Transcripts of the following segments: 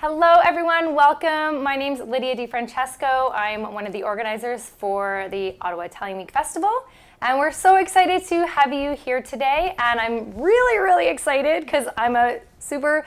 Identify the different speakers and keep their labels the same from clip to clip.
Speaker 1: Hello everyone, welcome. My name's Lydia DiFrancesco. I'm one of the organizers for the Ottawa Italian Week Festival, and we're so excited to have you here today. And I'm really excited because I'm a super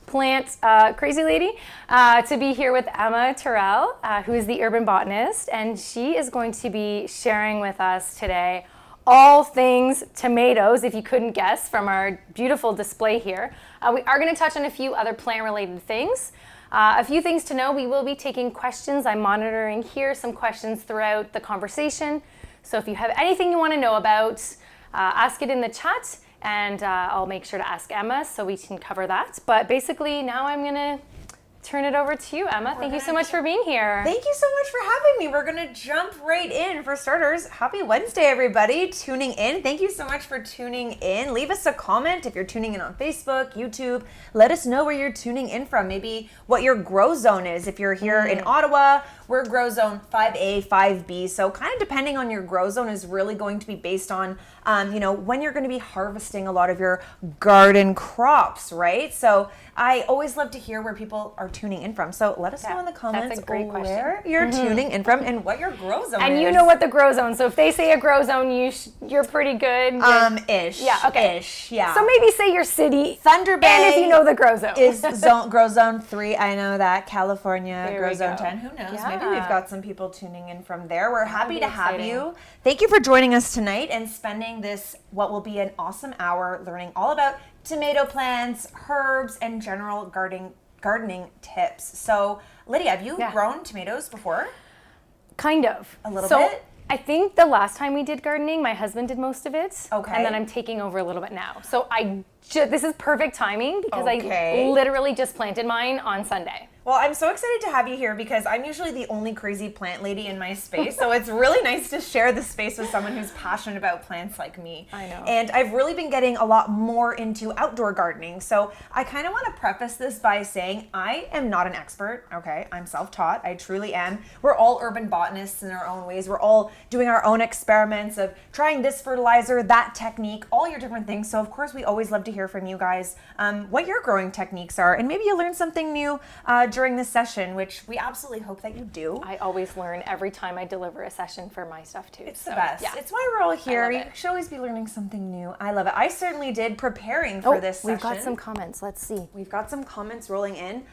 Speaker 1: plant crazy lady to be here with Emma Terrell, who is the Urban Botanist, and she is going to be sharing with us today all things tomatoes, if you couldn't guess from our beautiful display here. We are going to touch on a few other plant-related things. A few things to know, we will be taking questions. I'm monitoring here some questions throughout the conversation. So if you have anything you want to know about, ask it in the chat, and I'll make sure to ask Emma so we can cover that. But basically, now I'm going to turn it over to you, Emma. Thank you so much for being here.
Speaker 2: Thank you so much for having me. We're going to jump right in. For starters, happy Wednesday, everybody, tuning in. Thank you so much for tuning in. Leave us a comment if you're tuning in on Facebook, YouTube. Let us know where you're tuning in from, maybe what your grow zone is. If you're here in Ottawa, we're grow zone 5A, 5B. So kind of depending on your grow zone is really going to be based on, when you're going to be harvesting a lot of your garden crops, right? So I always love to hear where people are tuning in from. So let us know in the comments where you're tuning in from and what your grow zone is.
Speaker 1: And you know what the grow zone. So if they say a grow zone, you're pretty good.
Speaker 2: Ish.
Speaker 1: Yeah. Okay.
Speaker 2: Ish. Yeah.
Speaker 1: So maybe say your city.
Speaker 2: Thunder Bay.
Speaker 1: And if you know the grow zone.
Speaker 2: Is grow zone 3. I know that. California, grow zone 10. Who knows?
Speaker 1: Yeah.
Speaker 2: Maybe we've got some people tuning in from there. We're happy to have you. Thank you for joining us tonight and spending this, what will be an awesome hour, learning all about tomato plants, herbs, and general gardening tips. So, Lydia, have you grown tomatoes before?
Speaker 1: Kind of.
Speaker 2: A little bit?
Speaker 1: I think the last time we did gardening, my husband did most of it.
Speaker 2: Okay.
Speaker 1: And then I'm taking over a little bit now. So this is perfect timing because I literally just planted mine on Sunday.
Speaker 2: Well, I'm so excited to have you here because I'm usually the only crazy plant lady in my space. So it's really nice to share the space with someone who's passionate about plants like me.
Speaker 1: I know.
Speaker 2: And I've really been getting a lot more into outdoor gardening. So I kind of want to preface this by saying I am not an expert, okay? I'm self-taught. I truly am. We're all urban botanists in our own ways. We're all doing our own experiments of trying this fertilizer, that technique, all your different things. So of course, we always love to hear from you guys what your growing techniques are. And maybe you learn something new during this session, which we absolutely hope that you do.
Speaker 1: I always learn every time I deliver a session for my stuff too.
Speaker 2: It's the best. Yeah. It's why we're all here. You should always be learning something new. I love it. I certainly did preparing for this session.
Speaker 1: We've got some comments. Let's see.
Speaker 2: We've got some comments rolling in.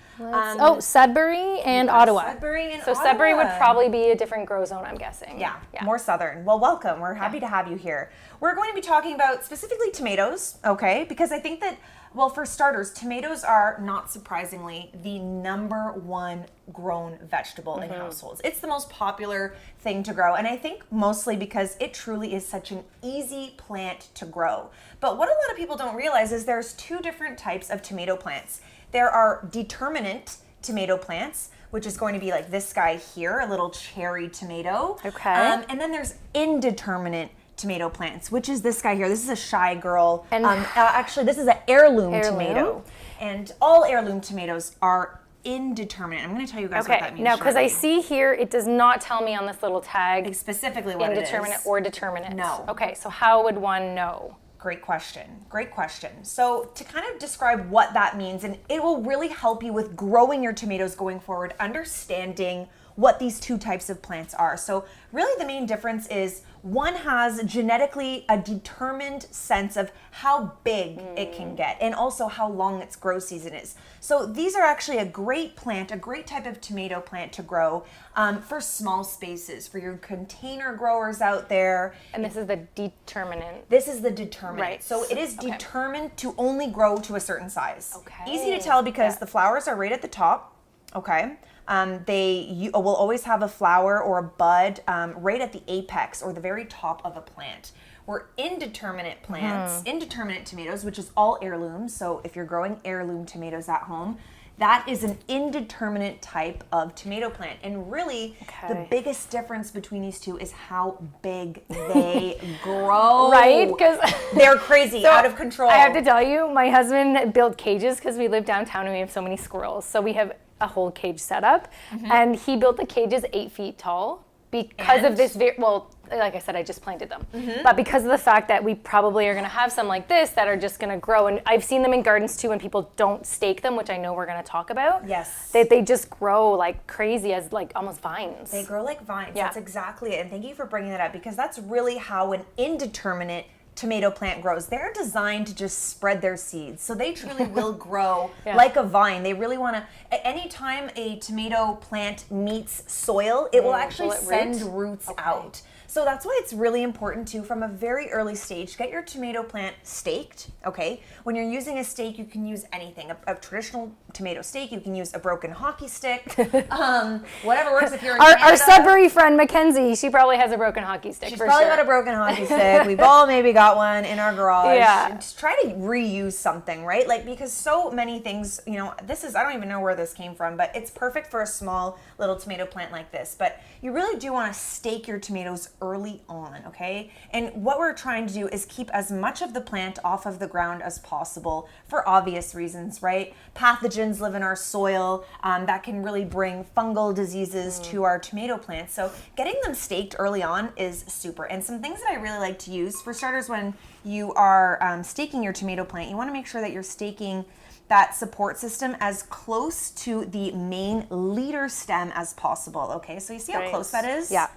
Speaker 1: Sudbury and Ottawa.
Speaker 2: Sudbury and
Speaker 1: Ottawa. Sudbury would probably be a different grow zone, I'm guessing.
Speaker 2: Yeah, more southern. Well, welcome. We're happy to have you here. We're going to be talking about specifically tomatoes, okay? Because I think that, well, for starters, tomatoes are, not surprisingly, the #1 grown vegetable in households. It's the most popular thing to grow, and I think mostly because it truly is such an easy plant to grow. But what a lot of people don't realize is there's 2 different types of tomato plants. There are determinate tomato plants, which is going to be like this guy here, a little cherry tomato.
Speaker 1: Okay.
Speaker 2: And then there's indeterminate tomato plants, which is this guy here. This is a shy girl.
Speaker 1: And
Speaker 2: actually, this is an heirloom tomato. And all heirloom tomatoes are indeterminate. I'm going to tell you guys what that means.
Speaker 1: Now, because I see here, it does not tell me on this little tag
Speaker 2: specifically what it is.
Speaker 1: Indeterminate or determinate.
Speaker 2: No.
Speaker 1: Okay, so how would one know?
Speaker 2: Great question. Great question. So to kind of describe what that means, and it will really help you with growing your tomatoes going forward, understanding what these 2 types of plants are. So really the main difference is one has genetically a determined sense of how big it can get and also how long its grow season is. So these are actually a great plant, a great type of tomato plant to grow for small spaces, for your container growers out there.
Speaker 1: And this is the determinant.
Speaker 2: This is the determinant.
Speaker 1: Right.
Speaker 2: So it is determined to only grow to a certain size.
Speaker 1: Okay.
Speaker 2: Easy to tell because the flowers are right at the top. Okay. You will always have a flower or a bud right at the apex or the very top of a plant. Where indeterminate plants, indeterminate tomatoes, which is all heirlooms. So if you're growing heirloom tomatoes at home, that is an indeterminate type of tomato plant. And really, the biggest difference between these 2 is how big they grow.
Speaker 1: Right? Because
Speaker 2: they're crazy, out of control.
Speaker 1: I have to tell you, my husband built cages because we live downtown and we have so many squirrels. So we have a whole cage set up. And he built the cages 8 feet tall because of this, like I said, I just planted them. But because of the fact that we probably are going to have some like this that are just going to grow, and I've seen them in gardens too when people don't stake them, which I know we're going to talk about.
Speaker 2: Yes.
Speaker 1: They just grow like crazy as like almost vines.
Speaker 2: They grow like vines.
Speaker 1: Yeah.
Speaker 2: That's exactly it. And thank you for bringing that up, because that's really how an indeterminate tomato plant grows. They're designed to just spread their seeds. So they truly will grow like a vine. They really want to, anytime a tomato plant meets soil, it will actually send roots out. So that's why it's really important to, from a very early stage, get your tomato plant staked, okay? When you're using a stake, you can use anything. A traditional tomato stake, you can use a broken hockey stick, whatever works if you're in Canada.
Speaker 1: Our Sudbury friend, Mackenzie, she probably has a broken hockey stick.
Speaker 2: She's probably got a broken hockey stick. We've all maybe got one in our garage.
Speaker 1: Yeah.
Speaker 2: Just try to reuse something, right? Like, because so many things, you know, this is, I don't even know where this came from, but it's perfect for a small little tomato plant like this. But you really do want to stake your tomatoes early on, okay? And what we're trying to do is keep as much of the plant off of the ground as possible for obvious reasons, right? Pathogens live in our soil that can really bring fungal diseases to our tomato plants. So getting them staked early on is super. And some things that I really like to use, for starters, when you are staking your tomato plant, you want to make sure that you're staking that support system as close to the main leader stem as possible, okay? So you see how close that is?
Speaker 1: Yeah.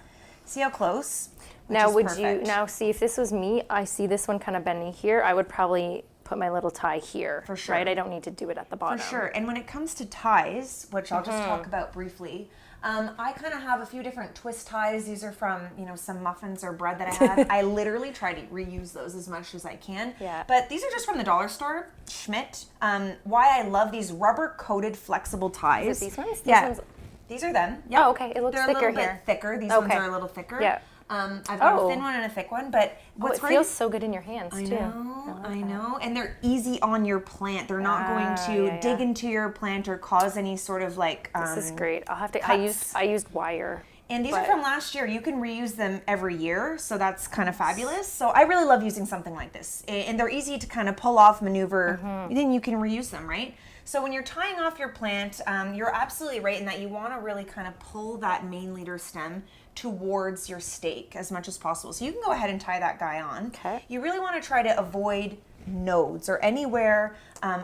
Speaker 2: See how close?
Speaker 1: Now, would you now see if this was me? I see this one kind of bending here. I would probably put my little tie here.
Speaker 2: For sure.
Speaker 1: Right? I don't need to do it at the bottom.
Speaker 2: For sure. And when it comes to ties, which I'll just talk about briefly, I kind of have a few different twist ties. These are from, you know, some muffins or bread that I had. I literally try to reuse those as much as I can.
Speaker 1: Yeah.
Speaker 2: But these are just from the dollar store, Schmidt. Why I love these rubber coated flexible ties.
Speaker 1: Is it these ones?
Speaker 2: These are them.
Speaker 1: Yep. Oh, okay. It looks
Speaker 2: They're
Speaker 1: thicker
Speaker 2: a little
Speaker 1: here.
Speaker 2: bit thicker. These ones are a little thicker.
Speaker 1: Yeah.
Speaker 2: I've got a thin one and a thick one, but what's
Speaker 1: it
Speaker 2: great,
Speaker 1: feels so good in your hands too.
Speaker 2: I know, and they're easy on your plant. They're not going to dig into your plant or cause any sort of like.
Speaker 1: This is great. I'll have to.
Speaker 2: Cuts.
Speaker 1: I used wire.
Speaker 2: And these are from last year. You can reuse them every year, so that's kind of fabulous. So I really love using something like this, and they're easy to kind of pull off, maneuver. Then you can reuse them, right? So when you're tying off your plant, you're absolutely right in that you want to really kind of pull that main leader stem towards your stake as much as possible. So you can go ahead and tie that guy on.
Speaker 1: Okay.
Speaker 2: You really want to try to avoid nodes or anywhere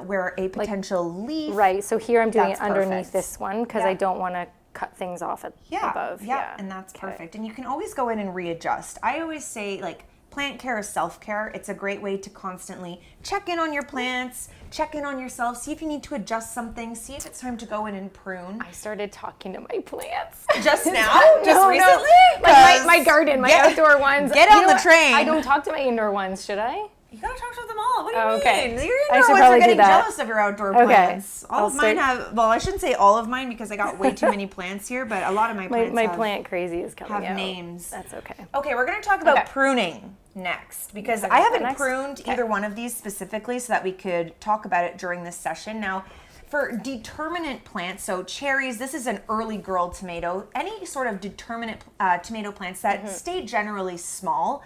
Speaker 2: where a potential leaf.
Speaker 1: Right. So here I'm doing it
Speaker 2: That's
Speaker 1: underneath
Speaker 2: perfect.
Speaker 1: this one because I don't want to cut things off above.
Speaker 2: Yeah, and that's perfect. And you can always go in and readjust. I always say, like, plant care is self-care. It's a great way to constantly check in on your plants, check in on yourself, see if you need to adjust something, see if it's time to go in and prune.
Speaker 1: I started talking to my plants.
Speaker 2: Just now? Just recently?
Speaker 1: Like my garden, my outdoor ones.
Speaker 2: Get on the train.
Speaker 1: I don't talk to my indoor ones, should I?
Speaker 2: You gotta talk to them all. What do you mean?
Speaker 1: Okay.
Speaker 2: Your
Speaker 1: I should
Speaker 2: indoor ones are
Speaker 1: probably do
Speaker 2: getting
Speaker 1: that.
Speaker 2: jealous of your outdoor plants. All
Speaker 1: I'll
Speaker 2: of mine have, well, I shouldn't say all of mine because I got way too many plants here, but a lot of my plants
Speaker 1: My plant crazy is coming
Speaker 2: have
Speaker 1: out.
Speaker 2: names.
Speaker 1: That's okay.
Speaker 2: Okay, we're going to talk about pruning next because I haven't pruned either one of these specifically so that we could talk about it during this session. Now, for determinate plants, so cherries, this is an early girl tomato, any sort of determinate tomato plants that stay generally small,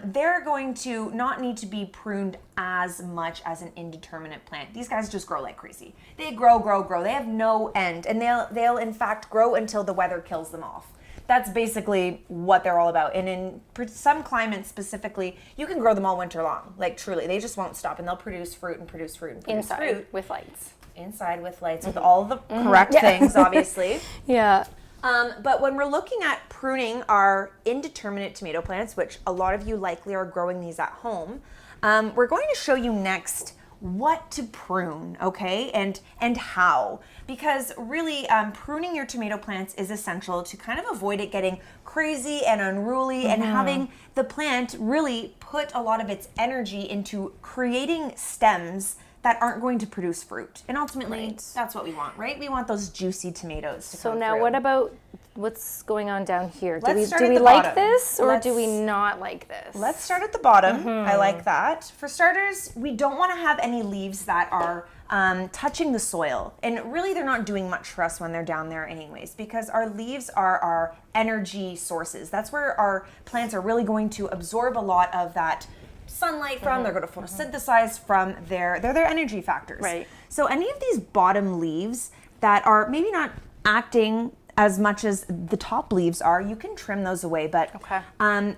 Speaker 2: they're going to not need to be pruned as much as an indeterminate plant. These guys just grow like crazy. They grow. They have no end, and they'll in fact grow until the weather kills them off. That's basically what they're all about. And in some climates specifically, you can grow them all winter long. Like truly, they just won't stop, and they'll produce fruit and produce fruit and produce
Speaker 1: Inside
Speaker 2: fruit.
Speaker 1: with lights.
Speaker 2: Inside with lights, with all the correct things, obviously.
Speaker 1: Yeah.
Speaker 2: But when we're looking at pruning our indeterminate tomato plants, which a lot of you likely are growing these at home, we're going to show you next what to prune, okay, and how. Because really, pruning your tomato plants is essential to kind of avoid it getting crazy and unruly and having the plant really put a lot of its energy into creating stems that aren't going to produce fruit. And ultimately, that's what we want, right? We want those juicy tomatoes to come
Speaker 1: So now
Speaker 2: through.
Speaker 1: what about what's going on down here?
Speaker 2: Let's start
Speaker 1: do
Speaker 2: at
Speaker 1: we
Speaker 2: the
Speaker 1: like
Speaker 2: bottom.
Speaker 1: this or do we not like this?
Speaker 2: Let's start at the bottom. I like that. For starters, we don't want to have any leaves that are touching the soil. And really, they're not doing much for us when they're down there anyways, because our leaves are our energy sources. That's where our plants are really going to absorb a lot of that sunlight from. They're going to photosynthesize from they're their energy factors.
Speaker 1: Right.
Speaker 2: So any of these bottom leaves that are maybe not acting as much as the top leaves are, you can trim those away. But
Speaker 1: Okay.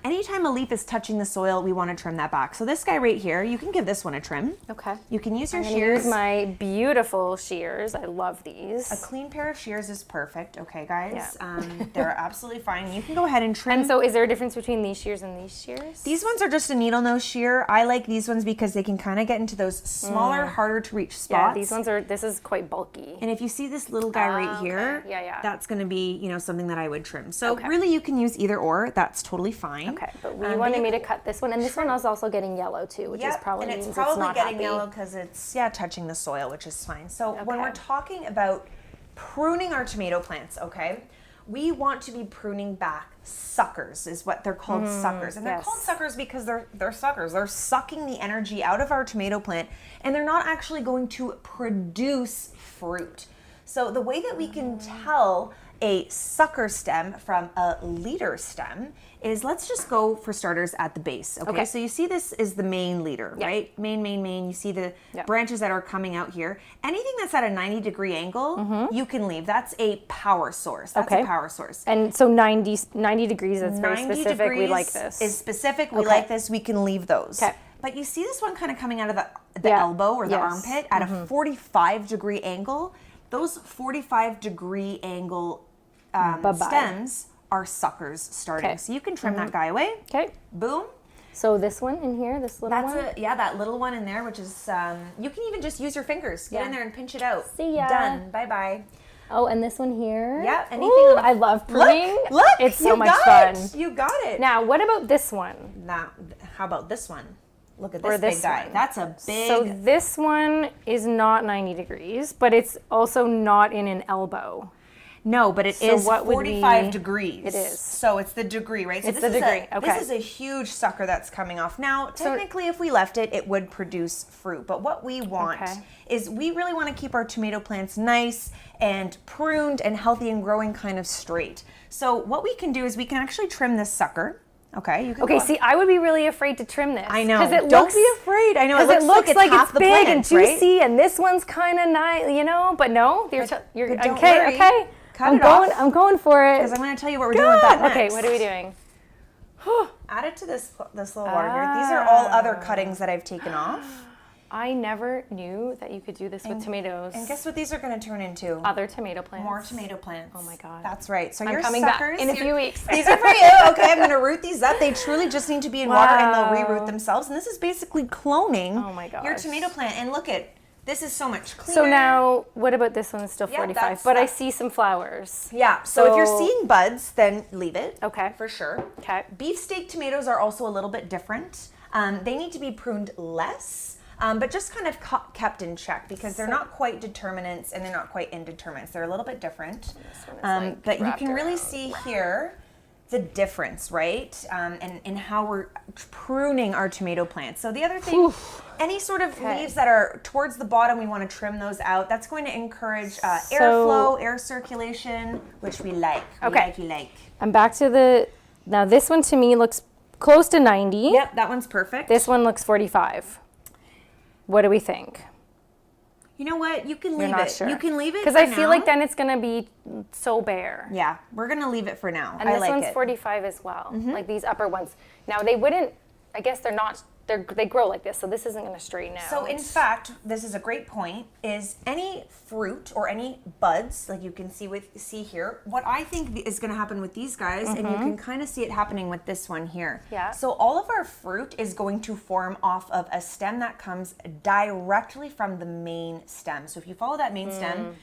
Speaker 2: Anytime a leaf is touching the soil, we want to trim that back. So this guy right here, you can give this one a trim.
Speaker 1: Okay.
Speaker 2: You can use your
Speaker 1: I'm gonna
Speaker 2: shears.
Speaker 1: use my beautiful shears. I love these.
Speaker 2: A clean pair of shears is perfect. Okay, guys.
Speaker 1: Yeah.
Speaker 2: They're absolutely fine. You can go ahead and trim.
Speaker 1: And so is there a difference between these shears and these shears?
Speaker 2: These ones are just a needle nose shear. I like these ones because they can kind of get into those smaller, harder to reach spots.
Speaker 1: Yeah, these ones are, this is quite bulky.
Speaker 2: And if you see this little guy right
Speaker 1: okay.
Speaker 2: here,
Speaker 1: Yeah.
Speaker 2: that's going to be, you know, something that I would trim. So
Speaker 1: Okay.
Speaker 2: really you can use either or. That's totally fine.
Speaker 1: Okay, but we wanted me to cut this one, and this one is also getting yellow too, which is probably
Speaker 2: and
Speaker 1: means
Speaker 2: it's probably
Speaker 1: not
Speaker 2: getting
Speaker 1: happy.
Speaker 2: yellow because it's touching the soil, which is fine. So when
Speaker 1: Okay.
Speaker 2: we're talking about pruning our tomato plants, okay, we want to be pruning back suckers, is what they're called, suckers. And they're
Speaker 1: yes.
Speaker 2: called suckers because they're suckers. They're sucking the energy out of our tomato plant, and they're not actually going to produce fruit. So the way that we can tell a sucker stem from a leader stem is, let's just go for starters at the base. Okay. So you see this is the main leader, right? Main. You see the branches that are coming out here. Anything that's at a 90-degree angle, you can leave. That's a power source. That's a power source.
Speaker 1: And so 90 degrees, that's very
Speaker 2: 90
Speaker 1: specific. We
Speaker 2: degrees
Speaker 1: like this.
Speaker 2: is specific. We like this. We can leave those.
Speaker 1: Okay.
Speaker 2: But you see this one kind of coming out of the elbow or the armpit at a 45-degree angle. Those 45-degree angle stems are suckers starting. So you can trim that guy away.
Speaker 1: Okay.
Speaker 2: Boom.
Speaker 1: So this one in here, this little one?
Speaker 2: That little one in there, which is, you can even just use your fingers. Get in there and pinch it out.
Speaker 1: See ya.
Speaker 2: Done. Bye-bye.
Speaker 1: Oh, and this one here?
Speaker 2: Yeah, anything
Speaker 1: Ooh,
Speaker 2: on the-
Speaker 1: I love pruning.
Speaker 2: Look,
Speaker 1: it's so
Speaker 2: you
Speaker 1: much
Speaker 2: got
Speaker 1: fun.
Speaker 2: it. You got it.
Speaker 1: Now, what about this one?
Speaker 2: Now, how about this one? Look at
Speaker 1: Or
Speaker 2: this big
Speaker 1: this
Speaker 2: guy.
Speaker 1: one.
Speaker 2: That's a big...
Speaker 1: So this one is not 90 degrees, but it's also not in an elbow.
Speaker 2: No, but it
Speaker 1: So
Speaker 2: is
Speaker 1: what would
Speaker 2: 45
Speaker 1: we-
Speaker 2: degrees.
Speaker 1: It is.
Speaker 2: So it's the degree, right? So
Speaker 1: It's the degree, okay.
Speaker 2: This is a huge sucker that's coming off. Now, technically, if we left it, it would produce fruit. But what we want is we really want to keep our tomato plants nice and pruned and healthy and growing kind of straight. So what we can do is we can actually trim this sucker. Okay. You can
Speaker 1: Okay, see, I would be really afraid to trim this.
Speaker 2: I know.
Speaker 1: Because it
Speaker 2: Don't
Speaker 1: looks,
Speaker 2: be afraid. I know.
Speaker 1: Because it looks like
Speaker 2: half
Speaker 1: it's
Speaker 2: the
Speaker 1: big
Speaker 2: plant,
Speaker 1: and juicy, and this one's kind of nice, you know. But no, you're
Speaker 2: but don't
Speaker 1: okay.
Speaker 2: worry.
Speaker 1: Okay,
Speaker 2: Cut it off.
Speaker 1: I'm going for it.
Speaker 2: Because I'm going to tell you what we're doing with that next.
Speaker 1: Okay, what are we doing?
Speaker 2: Add it to this little water here. These are all other cuttings that I've taken off.
Speaker 1: I never knew that you could do this with tomatoes.
Speaker 2: And guess what these are going to turn into?
Speaker 1: Other tomato plants.
Speaker 2: More tomato plants.
Speaker 1: Oh my God.
Speaker 2: That's right. So
Speaker 1: I'm
Speaker 2: your
Speaker 1: coming
Speaker 2: suckers,
Speaker 1: back in a few weeks.
Speaker 2: These are for you. Okay, I'm going to root these up. They truly just need to be in water and they'll reroot themselves. And this is basically cloning your tomato plant. And look at, this is so much cleaner.
Speaker 1: So now, what about this one? It's still 45, but I
Speaker 2: that's-
Speaker 1: see some flowers.
Speaker 2: Yeah, so if you're seeing buds, then leave it.
Speaker 1: Okay.
Speaker 2: For sure.
Speaker 1: Okay.
Speaker 2: Beefsteak tomatoes are also a little bit different. They need to be pruned less. But just kind of kept in check because they're not quite determinants and they're not quite indeterminants. They're a little bit different. But you can really see here the difference, right? And how we're pruning our tomato plants. So the other thing, any sort of leaves that are towards the bottom, we want to trim those out. That's going to encourage airflow, air circulation, which we like. We like.
Speaker 1: I'm back to now this one to me looks close to 90.
Speaker 2: Yep, that one's perfect.
Speaker 1: This one looks 45. What do we think?
Speaker 2: You know what? You can leave
Speaker 1: You're not
Speaker 2: it.
Speaker 1: sure.
Speaker 2: You can leave it
Speaker 1: because
Speaker 2: for
Speaker 1: I feel
Speaker 2: now.
Speaker 1: like then it's gonna be so bare.
Speaker 2: Yeah, we're gonna leave it for now.
Speaker 1: And
Speaker 2: I
Speaker 1: this
Speaker 2: like
Speaker 1: one's
Speaker 2: it.
Speaker 1: 45 as well. Like these upper ones. Now they wouldn't. I guess they're not. They grow like this, so this isn't gonna straighten out.
Speaker 2: So in fact, this is a great point. Is any fruit or any buds, like you can see here, what I think is going to happen with these guys, and you can kind of see it happening with this one here.
Speaker 1: Yeah.
Speaker 2: So all of our fruit is going to form off of a stem that comes directly from the main stem. So if you follow that main stem,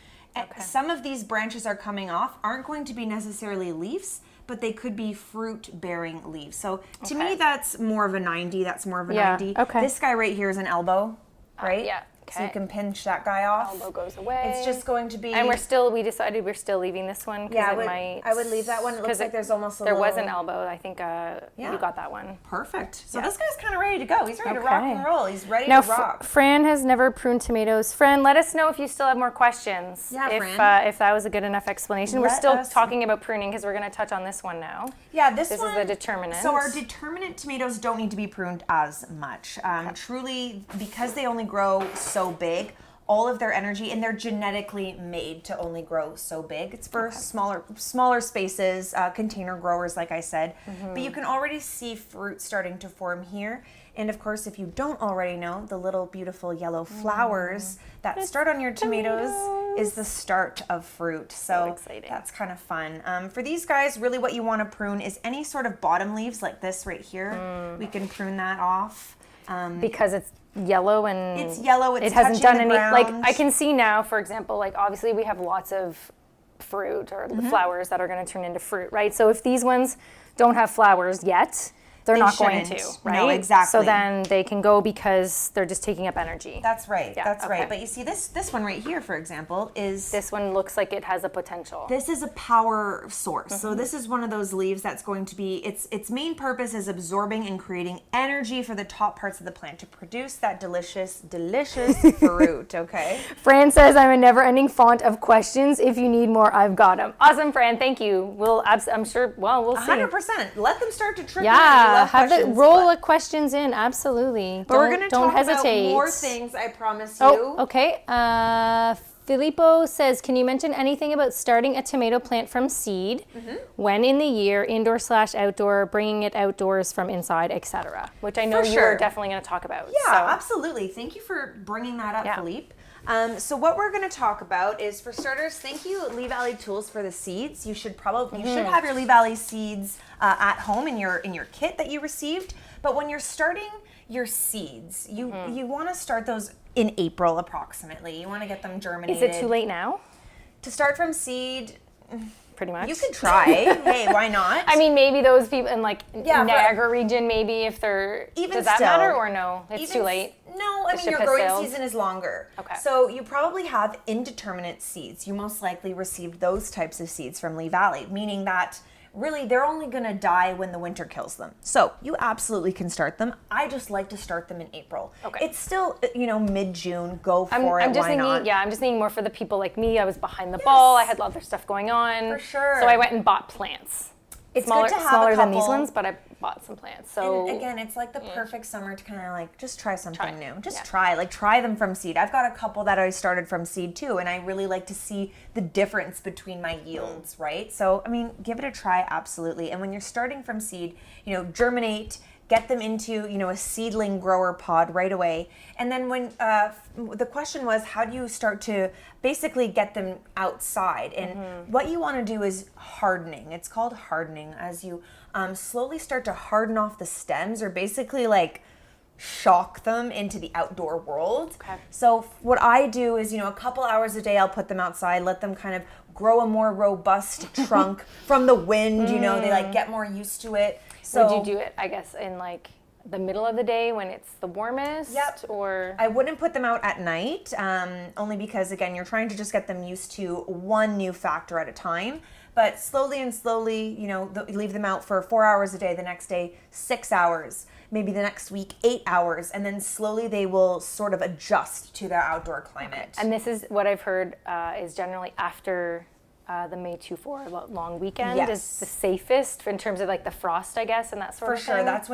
Speaker 2: some of these branches are coming off, aren't going to be necessarily leaves, but they could be fruit-bearing leaves. So to me, that's more of a 90. That's more of a 90.
Speaker 1: Okay.
Speaker 2: This guy right here is an elbow, right?
Speaker 1: Yeah.
Speaker 2: So you can pinch that guy off.
Speaker 1: Elbow goes away.
Speaker 2: It's just going to be...
Speaker 1: And we decided we're still leaving this one.
Speaker 2: Yeah, I would leave that one. It looks like there's almost a little...
Speaker 1: There was an elbow. I think you got that one.
Speaker 2: Perfect. So this guy's kind of ready to go. He's ready to rock and roll. He's ready
Speaker 1: now,
Speaker 2: to rock.
Speaker 1: Fran has never pruned tomatoes. Fran, let us know if you still have more questions.
Speaker 2: Yeah,
Speaker 1: if that was a good enough explanation. We're still talking about pruning because we're going to touch on this one now.
Speaker 2: Yeah, this
Speaker 1: is the determinant.
Speaker 2: So our determinant tomatoes don't need to be pruned as much. Truly, because they only grow so big, all of their energy, and they're genetically made to only grow so big. It's for smaller spaces, container growers, like I said. But you can already see fruit starting to form here. And of course, if you don't already know, the little beautiful yellow flowers that start on your tomatoes is the start of fruit. So
Speaker 1: exciting.
Speaker 2: That's kind of fun. For these guys, really what you want to prune is any sort of bottom leaves like this right here. We can prune that off.
Speaker 1: Because it's yellow and
Speaker 2: it's yellow. It
Speaker 1: hasn't done any. Like I can see now, for example, like obviously we have lots of fruit or the flowers that are going to turn into fruit, right? So if these ones don't have flowers yet, they're not going to, right?
Speaker 2: No, exactly.
Speaker 1: So then they can go because they're just taking up energy.
Speaker 2: That's right.
Speaker 1: Yeah,
Speaker 2: That's
Speaker 1: okay.
Speaker 2: right. But you see this one right here, for example, is
Speaker 1: This one looks like it has a potential.
Speaker 2: this is a power source. So this is one of those leaves that's going to be its main purpose is absorbing and creating energy for the top parts of the plant to produce that delicious fruit, okay?
Speaker 1: Fran says, I'm a never-ending font of questions. If you need more, I've got them. Awesome, Fran. Thank you. I'm sure, well, we'll see.
Speaker 2: 100%. Let them start to trickle in.
Speaker 1: Yeah,
Speaker 2: We love
Speaker 1: have the
Speaker 2: questions,
Speaker 1: roll
Speaker 2: but-
Speaker 1: of questions in. Absolutely.
Speaker 2: But we're going to
Speaker 1: don't
Speaker 2: talk
Speaker 1: hesitate.
Speaker 2: about more things, I promise you.
Speaker 1: Oh, okay. Filippo says, can you mention anything about starting a tomato plant from seed? When in the year, indoor/outdoor, bringing it outdoors from inside, etc. Which I know
Speaker 2: For
Speaker 1: you
Speaker 2: sure.
Speaker 1: are definitely going to talk about.
Speaker 2: Yeah,
Speaker 1: so.
Speaker 2: absolutely. Thank you for bringing that up,
Speaker 1: Yeah.
Speaker 2: Philippe. So what we're going to talk about is, for starters, thank you, Lee Valley Tools, for the seeds. You should have your Lee Valley seeds at home in your kit that you received. But when you're starting your seeds, you want to start those in April approximately. You want to get them germinated.
Speaker 1: Is it too late now?
Speaker 2: To start from seed?
Speaker 1: Pretty much.
Speaker 2: You could try. Hey, why not?
Speaker 1: I mean, maybe those people in like
Speaker 2: Yeah,
Speaker 1: Niagara region, maybe if they're,
Speaker 2: Even
Speaker 1: does that
Speaker 2: still,
Speaker 1: matter or no? It's too late.
Speaker 2: No, I
Speaker 1: The
Speaker 2: mean,
Speaker 1: ship
Speaker 2: your
Speaker 1: has
Speaker 2: growing
Speaker 1: sailed.
Speaker 2: season is longer.
Speaker 1: Okay.
Speaker 2: So you probably have indeterminate seeds. You most likely received those types of seeds from Lee Valley, meaning that really they're only going to die when the winter kills them. So you absolutely can start them. I just like to start them in April.
Speaker 1: Okay.
Speaker 2: It's still, mid-June. Go for
Speaker 1: I'm
Speaker 2: it.
Speaker 1: just
Speaker 2: Why
Speaker 1: thinking,
Speaker 2: not?
Speaker 1: yeah, I'm just thinking more for the people like me. I was behind the ball. I had other stuff going on.
Speaker 2: For sure.
Speaker 1: So I went and bought plants.
Speaker 2: It's
Speaker 1: smaller,
Speaker 2: good to have
Speaker 1: smaller
Speaker 2: a
Speaker 1: than these
Speaker 2: couple.
Speaker 1: ones, but I bought some plants. So
Speaker 2: And again, it's like the perfect summer to kind of like just try something
Speaker 1: Try.
Speaker 2: new. Just
Speaker 1: Yeah.
Speaker 2: try them from seed. I've got a couple that I started from seed too, and I really like to see the difference between my yields, right? So, I mean, give it a try, absolutely. And when you're starting from seed, germinate, get them into, a seedling grower pod right away. And then when the question was, how do you start to basically get them outside? And what you want to do is hardening. It's called hardening, as you slowly start to harden off the stems, or basically like shock them into the outdoor world.
Speaker 1: Okay.
Speaker 2: So what I do is, a couple hours a day, I'll put them outside, let them kind of grow a more robust trunk from the wind. They like get more used to it. So
Speaker 1: would you do it, I guess, in like the middle of the day when it's the warmest?
Speaker 2: Yep.
Speaker 1: Or
Speaker 2: I wouldn't put them out at night, only because, again, you're trying to just get them used to one new factor at a time. But slowly, leave them out for 4 hours a day, the next day 6 hours, maybe the next week 8 hours, and then slowly they will sort of adjust to their outdoor climate.
Speaker 1: And this is what I've heard is generally after the May 2-4 long weekend
Speaker 2: Yes.
Speaker 1: is the safest in terms of like the frost, I guess, and that sort
Speaker 2: For
Speaker 1: of
Speaker 2: sure,
Speaker 1: thing.
Speaker 2: that's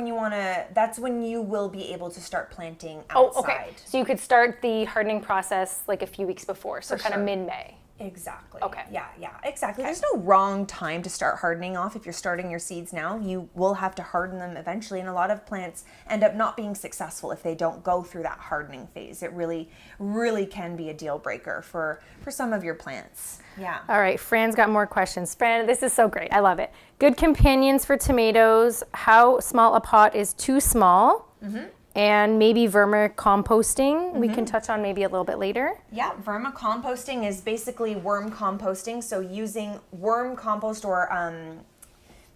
Speaker 2: when you will be able to start planting
Speaker 1: Oh,
Speaker 2: outside.
Speaker 1: okay. So you could start the hardening process like a few weeks before, so
Speaker 2: For
Speaker 1: kind of
Speaker 2: sure.
Speaker 1: mid-May.
Speaker 2: Exactly.
Speaker 1: Okay.
Speaker 2: Yeah, exactly. There's no wrong time to start hardening off. If you're starting your seeds now, you will have to harden them eventually, and a lot of plants end up not being successful if they don't go through that hardening phase. It really, really can be a deal breaker for some of your plants. Yeah.
Speaker 1: All right, Fran's got more questions. Fran, this is so great. I love it. Good companions for tomatoes. How small a pot is too small? And maybe vermicomposting. We can touch on maybe a little bit later.
Speaker 2: Yeah, vermicomposting is basically worm composting. So using worm compost, or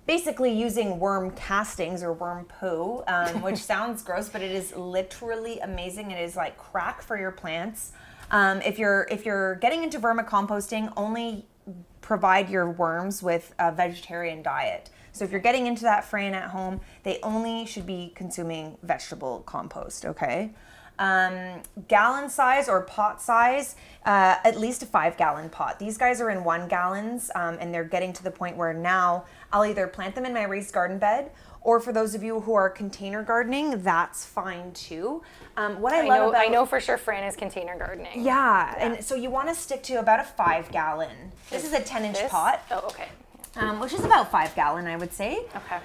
Speaker 2: basically using worm castings or worm poo, which sounds gross, but it is literally amazing. It is like crack for your plants. If you're getting into vermicomposting, only provide your worms with a vegetarian diet. So if you're getting into that, Fran, at home, they only should be consuming vegetable compost, okay? Gallon size or pot size, at least a 5-gallon pot. These guys are in 1 gallons, and they're getting to the point where now I'll either plant them in my raised garden bed, or for those of you who are container gardening, that's fine too.
Speaker 1: I know for sure Fran is container gardening.
Speaker 2: Yeah, and so you want to stick to about a 5-gallon. This is a 10-inch pot.
Speaker 1: Oh, okay.
Speaker 2: Which is about 5-gallon, I would say.
Speaker 1: Okay.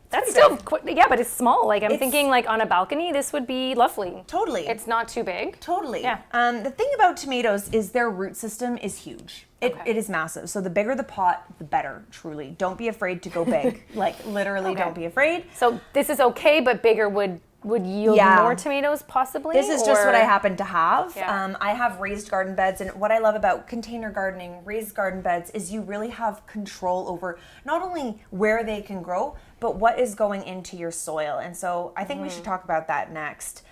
Speaker 1: That's still yeah, but it's small. Like I'm thinking, like on a balcony, this would be lovely.
Speaker 2: Totally.
Speaker 1: It's not too big.
Speaker 2: Totally.
Speaker 1: Yeah.
Speaker 2: The thing about tomatoes is their root system is huge. It is massive. So the bigger the pot, the better. Truly, don't be afraid to go big. Like literally, don't be afraid.
Speaker 1: So this is okay, but bigger would yield more tomatoes possibly?
Speaker 2: This is just what I happen to have.
Speaker 1: Yeah.
Speaker 2: I have raised garden beds, and what I love about container gardening, raised garden beds, is you really have control over not only where they can grow, but what is going into your soil. And so I think we should talk about that next.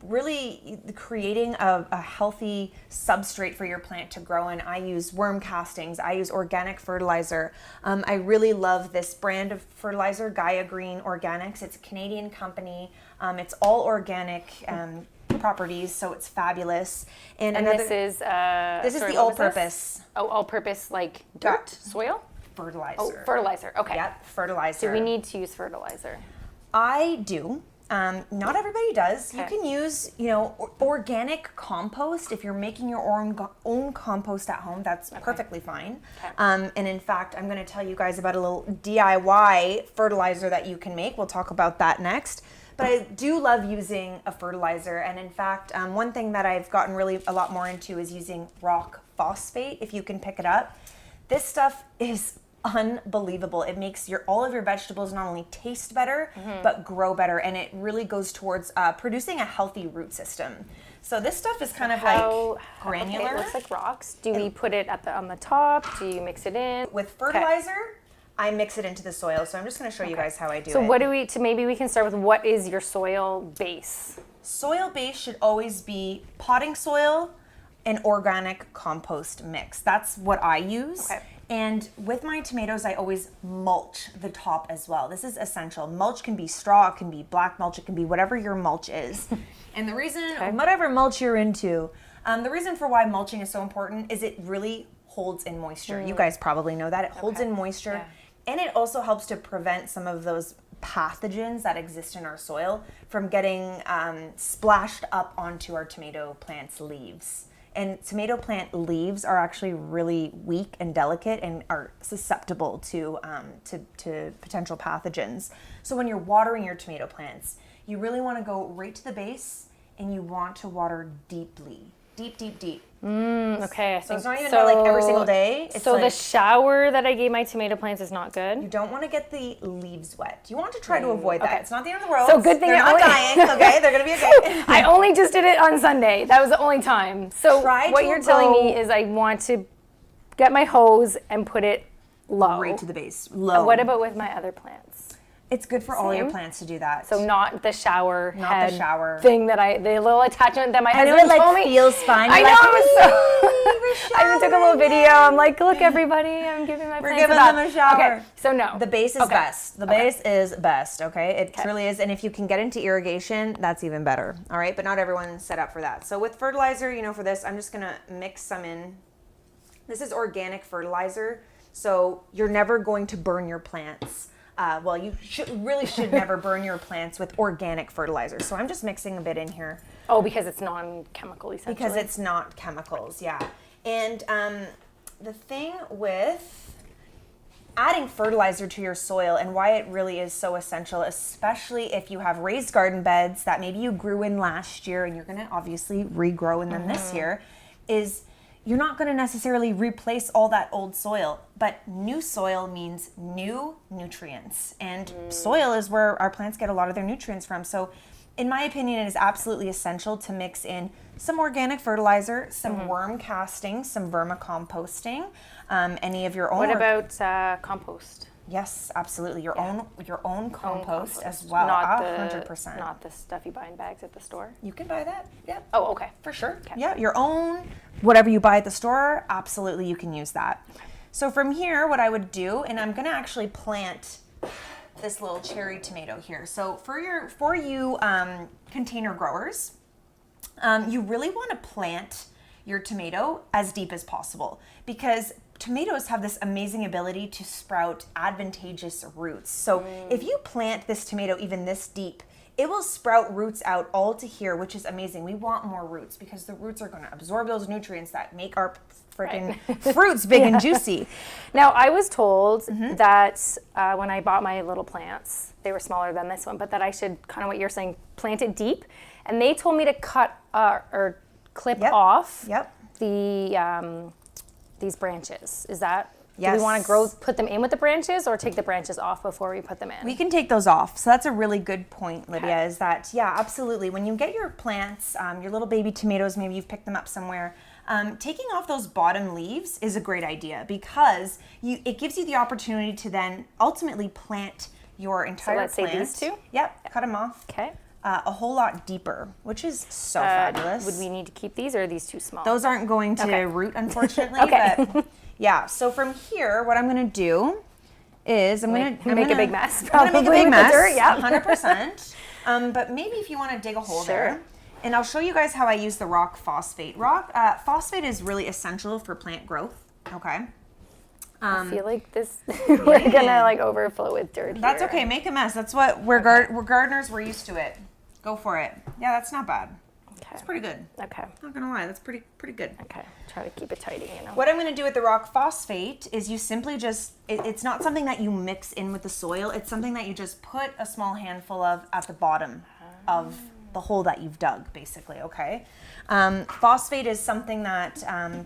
Speaker 2: Really creating a healthy substrate for your plant to grow in. I use worm castings. I use organic fertilizer. I really love this brand of fertilizer, Gaia Green Organics. It's a Canadian company. It's all organic properties, so it's fabulous.
Speaker 1: And this is
Speaker 2: the all-purpose.
Speaker 1: Oh, all-purpose like dirt, soil?
Speaker 2: Fertilizer.
Speaker 1: Oh, fertilizer. Okay.
Speaker 2: Yep, fertilizer.
Speaker 1: Do we need to use fertilizer?
Speaker 2: I do. Not everybody does.
Speaker 1: Okay.
Speaker 2: You can use, organic compost. If you're making your own compost at home, that's perfectly fine.
Speaker 1: Okay.
Speaker 2: And in fact, I'm going to tell you guys about a little DIY fertilizer that you can make. We'll talk about that next. But I do love using a fertilizer. And in fact, one thing that I've gotten really a lot more into is using rock phosphate, if you can pick it up. This stuff is unbelievable. It makes all of your vegetables not only taste better, but grow better, and it really goes towards producing a healthy root system. So this stuff is kind of like granular.
Speaker 1: Okay, it looks like rocks. Do we put it on the top? Do you mix it in?
Speaker 2: With fertilizer, I mix it into the soil. So I'm just going to show you guys how I do it.
Speaker 1: So maybe we can start with what is your soil base?
Speaker 2: Soil base should always be potting soil and organic compost mix. That's what I use.
Speaker 1: Okay.
Speaker 2: And with my tomatoes, I always mulch the top as well. This is essential. Mulch can be straw, it can be black mulch, it can be whatever your mulch is. And the reason, whatever mulch you're into, the reason for why mulching is so important is it really holds in moisture. You guys probably know that. It holds in moisture. Yeah. And it also helps to prevent some of those pathogens that exist in our soil from getting splashed up onto our tomato plant's leaves. And tomato plant leaves are actually really weak and delicate and are susceptible to potential pathogens. So when you're watering your tomato plants, you really want to go right to the base, and you want to water deeply. Deep.
Speaker 1: Okay,
Speaker 2: so it's not even about like every single day. It's
Speaker 1: the shower that I gave my tomato plants is not good?
Speaker 2: You don't want to get the leaves wet. You want to try to avoid that.
Speaker 1: Okay.
Speaker 2: It's not the end of the world.
Speaker 1: So good thing
Speaker 2: they're not dying, okay? They're going to be okay.
Speaker 1: I only just did it on Sunday. That was the only time. So what you're telling me is I want to get my hose and put it low.
Speaker 2: Right to the base. Low.
Speaker 1: What about with my other plants?
Speaker 2: It's good for all your plants to do that.
Speaker 1: So not the shower
Speaker 2: Not the shower
Speaker 1: thing that the little attachment that my husband
Speaker 2: told me.
Speaker 1: I know
Speaker 2: it feels fine.
Speaker 1: I know it was so. I even took a little video. I'm like, look, everybody, I'm giving my plants
Speaker 2: We're giving them a shower.
Speaker 1: Okay, so no.
Speaker 2: The base is best. The base is best, okay? It truly is. And if you can get into irrigation, that's even better, all right? But not everyone's set up for that. So with fertilizer, for this, I'm just going to mix some in. This is organic fertilizer, so you're never going to burn your plants. You should never burn your plants with organic fertilizer. So I'm just mixing a bit in here.
Speaker 1: Oh, because it's non-chemical, essentially.
Speaker 2: Because it's not chemicals, yeah. And the thing with adding fertilizer to your soil and why it really is so essential, especially if you have raised garden beds that maybe you grew in last year and you're going to obviously regrow in them this year, is you're not going to necessarily replace all that old soil, but new soil means new nutrients. And soil is where our plants get a lot of their nutrients from. So in my opinion, it is absolutely essential to mix in some organic fertilizer, some worm casting, some vermicomposting, any of your own.
Speaker 1: What about compost?
Speaker 2: Yes, absolutely. Your own compost as well.
Speaker 1: Not
Speaker 2: 100%.
Speaker 1: Not the stuff you buy in bags at the store.
Speaker 2: You can buy that. Yeah.
Speaker 1: Oh, okay.
Speaker 2: For sure.
Speaker 1: Okay.
Speaker 2: Yeah, your own, whatever you buy at the store, absolutely you can use that. So from here, what I would do, and I'm going to actually plant this little cherry tomato here. So for you container growers, you really want to plant your tomato as deep as possible, because tomatoes have this amazing ability to sprout advantageous roots. So if you plant this tomato even this deep, it will sprout roots out all to here, which is amazing. We want more roots because the roots are going to absorb those nutrients that make our freaking fruits big and juicy.
Speaker 1: Now, I was told that when I bought my little plants, they were smaller than this one, but that I should, kind of what you're saying, plant it deep. And they told me to cut or clip off the these branches. Is that...
Speaker 2: Yes.
Speaker 1: Do we want to put them in with the branches, or take the branches off before we put them in?
Speaker 2: We can take those off. So that's a really good point, Lydia, is that, yeah, absolutely. When you get your plants, your little baby tomatoes, maybe you've picked them up somewhere, taking off those bottom leaves is a great idea, because it gives you the opportunity to then ultimately plant your entire plant.
Speaker 1: So let's say these two?
Speaker 2: Yep, cut them off.
Speaker 1: Okay.
Speaker 2: A whole lot deeper, which is so fabulous.
Speaker 1: Would we need to keep these, or are these too small?
Speaker 2: Those aren't going to root, unfortunately.
Speaker 1: Okay.
Speaker 2: But yeah, so from here, what I'm going to do is I'm going to
Speaker 1: make a big mess.
Speaker 2: I'm going to make a big mess,
Speaker 1: dirt,
Speaker 2: 100%. But maybe if you want to dig a hole there, and I'll show you guys how I use the rock phosphate. Phosphate is really essential for plant growth. Okay.
Speaker 1: I feel like this we're gonna like overflow with dirt.
Speaker 2: That's okay. Make a mess. That's what we're gardeners. We're used to it. Go for it. Yeah, that's not bad.
Speaker 1: Okay.
Speaker 2: It's pretty good.
Speaker 1: Okay.
Speaker 2: Not gonna lie, that's pretty good.
Speaker 1: Okay. Try to keep it tidy, you know.
Speaker 2: What I'm going to do with the rock phosphate is you simply just, it's not something that you mix in with the soil. It's something that you just put a small handful of at the bottom of the hole that you've dug, basically, okay? Phosphate is something that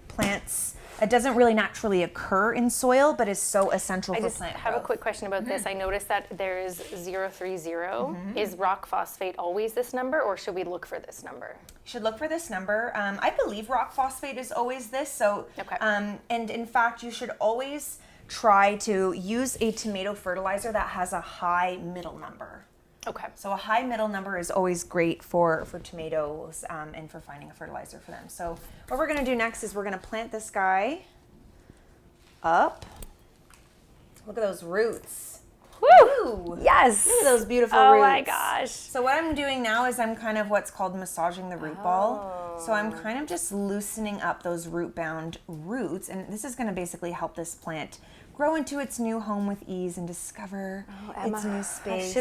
Speaker 2: plants, it doesn't really naturally occur in soil, but is so essential for plant growth.
Speaker 1: I just have a quick question about this. I noticed that there is 030. Is rock phosphate always this number, or should we look for this number?
Speaker 2: You should look for this number. I believe rock phosphate is always this. So, and in fact, you should always try to use a tomato fertilizer that has a high middle number.
Speaker 1: Okay.
Speaker 2: So a high middle number is always great for tomatoes and for finding a fertilizer for them. So what we're going to do next is we're going to plant this guy up. Look at those roots.
Speaker 1: Woo! Yes.
Speaker 2: Look at those beautiful
Speaker 1: roots.
Speaker 2: roots.
Speaker 1: Oh my gosh.
Speaker 2: So what I'm doing now is I'm kind of what's called massaging the root ball. So I'm kind of just loosening up those root-bound roots, and this is going to basically help this plant grow into its new home with ease and discover its new space.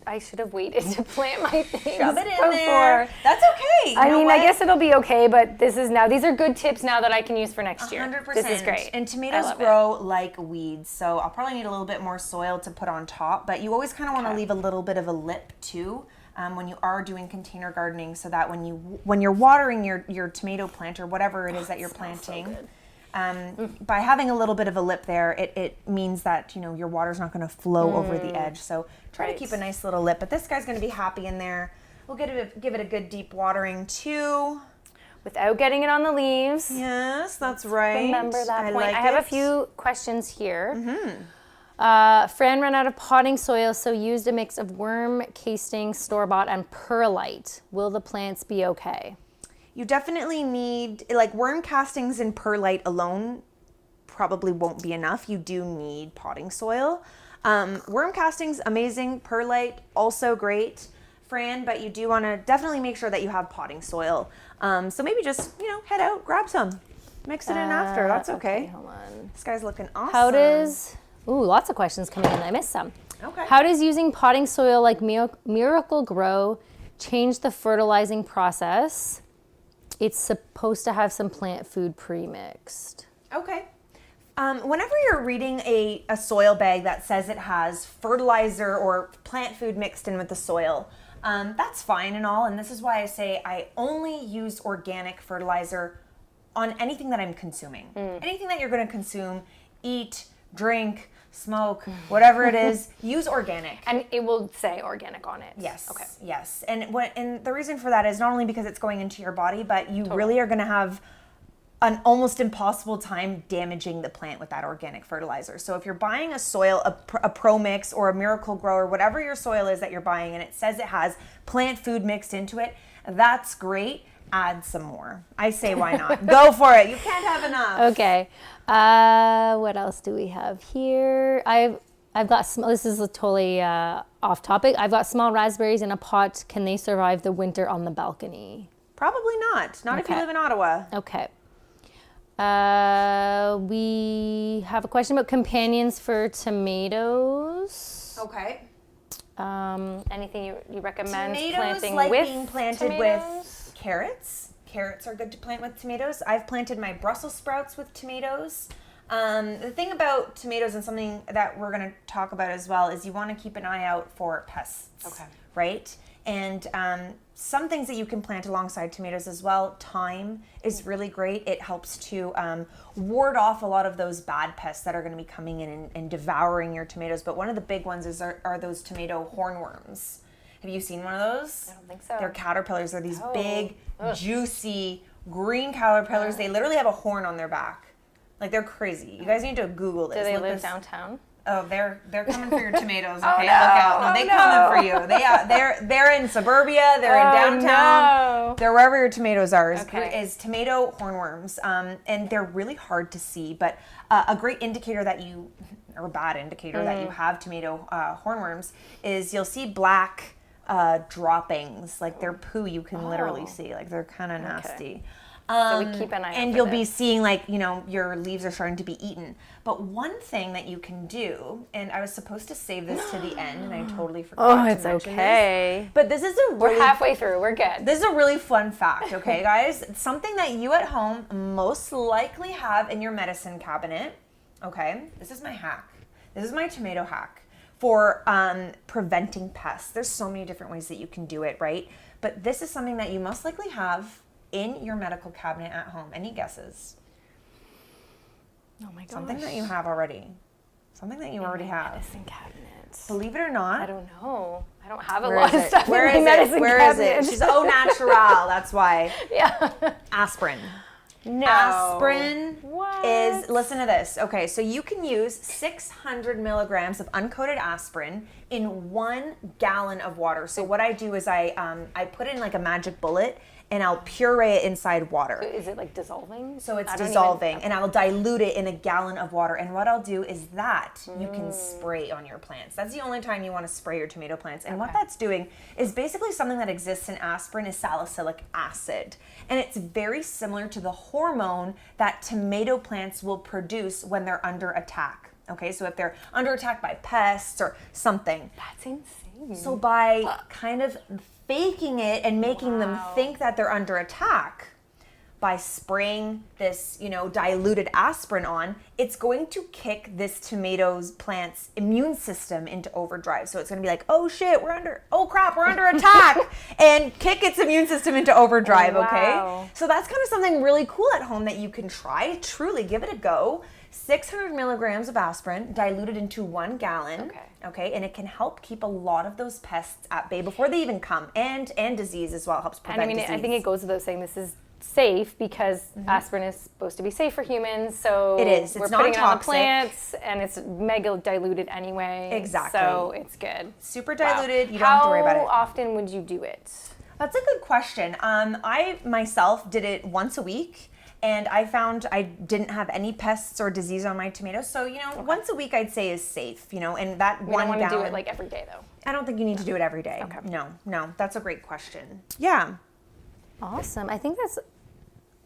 Speaker 1: I should have waited to plant my things
Speaker 2: Shove it in
Speaker 1: before.
Speaker 2: there. That's okay.
Speaker 1: I mean, I guess it'll be okay, but these are good tips now that I can use for next year.
Speaker 2: 100%.
Speaker 1: This is great.
Speaker 2: And tomatoes grow like weeds, so I'll probably need a little bit more soil to put on top, but you always kind of want to leave a little bit of a lip too when you are doing container gardening, so that when you're watering your tomato plant or whatever it is that you're planting, by having a little bit of a lip there, it means that your water's not going to flow over the edge. So try to keep a nice little lip. But this guy's going to be happy in there. We'll give it a good deep watering too,
Speaker 1: without getting it on the leaves.
Speaker 2: Yes, that's right.
Speaker 1: Remember that point.
Speaker 2: Like
Speaker 1: I have a few questions here. Fran ran out of potting soil, so used a mix of worm casting, store-bought, and perlite. Will the plants be okay?
Speaker 2: You definitely need, like, worm castings and perlite alone probably won't be enough. You do need potting soil. Worm castings, amazing. Perlite, also great, Fran, but you do want to definitely make sure that you have potting soil. So maybe just, head out, grab some. Mix it in after. That's okay.
Speaker 1: Hold on.
Speaker 2: This guy's looking awesome.
Speaker 1: Lots of questions coming in. I missed some.
Speaker 2: Okay.
Speaker 1: How does using potting soil like Miracle Grow change the fertilizing process? It's supposed to have some plant food pre-mixed.
Speaker 2: Okay. Whenever you're reading a soil bag that says it has fertilizer or plant food mixed in with the soil, that's fine and all. And this is why I say I only use organic fertilizer on anything that I'm consuming. Anything that you're going to consume, eat, drink, smoke, whatever it is, use organic.
Speaker 1: And it will say organic on it.
Speaker 2: Yes.
Speaker 1: Okay.
Speaker 2: Yes. And the reason for that is not only because it's going into your body, but you really are going to have an almost impossible time damaging the plant with that organic fertilizer. So if you're buying a soil, a Pro Mix or a Miracle Grow or whatever your soil is that you're buying, and it says it has plant food mixed into it, that's great. Add some more. I say why not? Go for it. You can't have enough.
Speaker 1: Okay. What else do we have here? I've got, this is a totally off topic. I've got small raspberries in a pot. Can they survive the winter on the balcony?
Speaker 2: Probably not. Not if you
Speaker 1: Okay.
Speaker 2: live in Ottawa.
Speaker 1: Okay. We have a question about companions for tomatoes.
Speaker 2: Okay.
Speaker 1: Anything you recommend
Speaker 2: Tomatoes
Speaker 1: planting
Speaker 2: like
Speaker 1: with
Speaker 2: being planted
Speaker 1: tomatoes?
Speaker 2: with carrots. Carrots are good to plant with tomatoes. I've planted my Brussels sprouts with tomatoes. The thing about tomatoes, and something that we're going to talk about as well, is you want to keep an eye out for pests.
Speaker 1: Okay.
Speaker 2: Right? And some things that you can plant alongside tomatoes as well. Thyme is really great. It helps to ward off a lot of those bad pests that are going to be coming in and devouring your tomatoes. But one of the big ones are those tomato hornworms. Have you seen one of those?
Speaker 1: I don't think so.
Speaker 2: They're caterpillars. They're these
Speaker 1: Oh.
Speaker 2: big, juicy, green caterpillars. They literally have a horn on their back. Like, they're crazy. You guys need to Google this.
Speaker 1: Do they
Speaker 2: Look
Speaker 1: live
Speaker 2: this-
Speaker 1: downtown?
Speaker 2: Oh, they're coming for your tomatoes. Okay,
Speaker 1: Oh, no.
Speaker 2: look out! No,
Speaker 1: Oh,
Speaker 2: they
Speaker 1: no.
Speaker 2: coming for you. They're in suburbia. They're in downtown.
Speaker 1: No.
Speaker 2: They're wherever your tomatoes are.
Speaker 1: Okay.
Speaker 2: Is tomato hornworms, and they're really hard to see. But a great indicator that you, or a bad indicator that you have tomato hornworms, is you'll see black droppings, like their poo. You can literally see, like they're kind of nasty.
Speaker 1: So we keep an eye out
Speaker 2: And
Speaker 1: for
Speaker 2: you'll be
Speaker 1: this.
Speaker 2: seeing, like, your leaves are starting to be eaten. But one thing that you can do, and I was supposed to save this to the end, and I totally forgot
Speaker 1: Oh,
Speaker 2: to
Speaker 1: it's
Speaker 2: mention
Speaker 1: okay.
Speaker 2: this. But this is a
Speaker 1: We're
Speaker 2: really
Speaker 1: halfway through. We're good.
Speaker 2: this is a really fun fact, okay, guys? It's something that you at home most likely have in your medicine cabinet, okay? This is my hack. This is my tomato hack for preventing pests. There's so many different ways that you can do it, right? But this is something that you most likely have in your medical cabinet at home. Any guesses?
Speaker 1: Oh my gosh.
Speaker 2: Something that you have already. Something that you already have.
Speaker 1: Medicine cabinet.
Speaker 2: Believe it or not.
Speaker 1: I don't know. I don't have a
Speaker 2: Where
Speaker 1: lot
Speaker 2: is
Speaker 1: of
Speaker 2: it?
Speaker 1: stuff
Speaker 2: Where
Speaker 1: in
Speaker 2: is
Speaker 1: my
Speaker 2: it?
Speaker 1: medicine
Speaker 2: Where is
Speaker 1: cabinet.
Speaker 2: it? She's au natural. That's why.
Speaker 1: Yeah.
Speaker 2: Aspirin.
Speaker 1: No.
Speaker 2: Aspirin
Speaker 1: What?
Speaker 2: is, listen to this. Okay, so you can use 600 milligrams of uncoated aspirin in 1 gallon of water. So what I do is I put in like a magic bullet, and I'll puree it inside water.
Speaker 1: Is it like dissolving?
Speaker 2: So it's
Speaker 1: I don't
Speaker 2: dissolving,
Speaker 1: even-
Speaker 2: and I'll dilute it in a gallon of water. And what I'll do is that you can spray on your plants. That's the only time you want to spray your tomato plants. And what that's doing is basically something that exists in aspirin is salicylic acid. And it's very similar to the hormone that tomato plants will produce when they're under attack. Okay, so if they're under attack by pests or something.
Speaker 1: That's insane.
Speaker 2: So by kind of faking it and making them think that they're under attack, by spraying this, diluted aspirin on, it's going to kick this tomato's plant's immune system into overdrive. So it's going to be like, oh crap, we're under attack, and kick its immune system into overdrive, okay?
Speaker 1: Wow.
Speaker 2: So that's kind of something really cool at home that you can try. Truly, give it a go. 600 milligrams of aspirin diluted into 1 gallon. Okay, and it can help keep a lot of those pests at bay before they even come, and disease as well. It helps
Speaker 1: And
Speaker 2: prevent
Speaker 1: I mean,
Speaker 2: disease.
Speaker 1: I think it goes without saying this is safe because aspirin is supposed to be safe for humans. So
Speaker 2: It is.
Speaker 1: we're
Speaker 2: It's
Speaker 1: putting it on the
Speaker 2: non-toxic.
Speaker 1: plants, and it's mega diluted anyway.
Speaker 2: Exactly.
Speaker 1: So it's good.
Speaker 2: Super
Speaker 1: Wow.
Speaker 2: diluted. You don't have to worry about it.
Speaker 1: How often would you do it?
Speaker 2: That's a good question. I myself did it once a week, and I found I didn't have any pests or disease on my tomatoes. So, once a week I'd say is safe, and that
Speaker 1: We
Speaker 2: 1
Speaker 1: don't want
Speaker 2: gallon.
Speaker 1: to do it like every day though.
Speaker 2: I don't think you need to do it every day.
Speaker 1: Okay.
Speaker 2: No, that's a great question. Yeah.
Speaker 1: Awesome. I think that's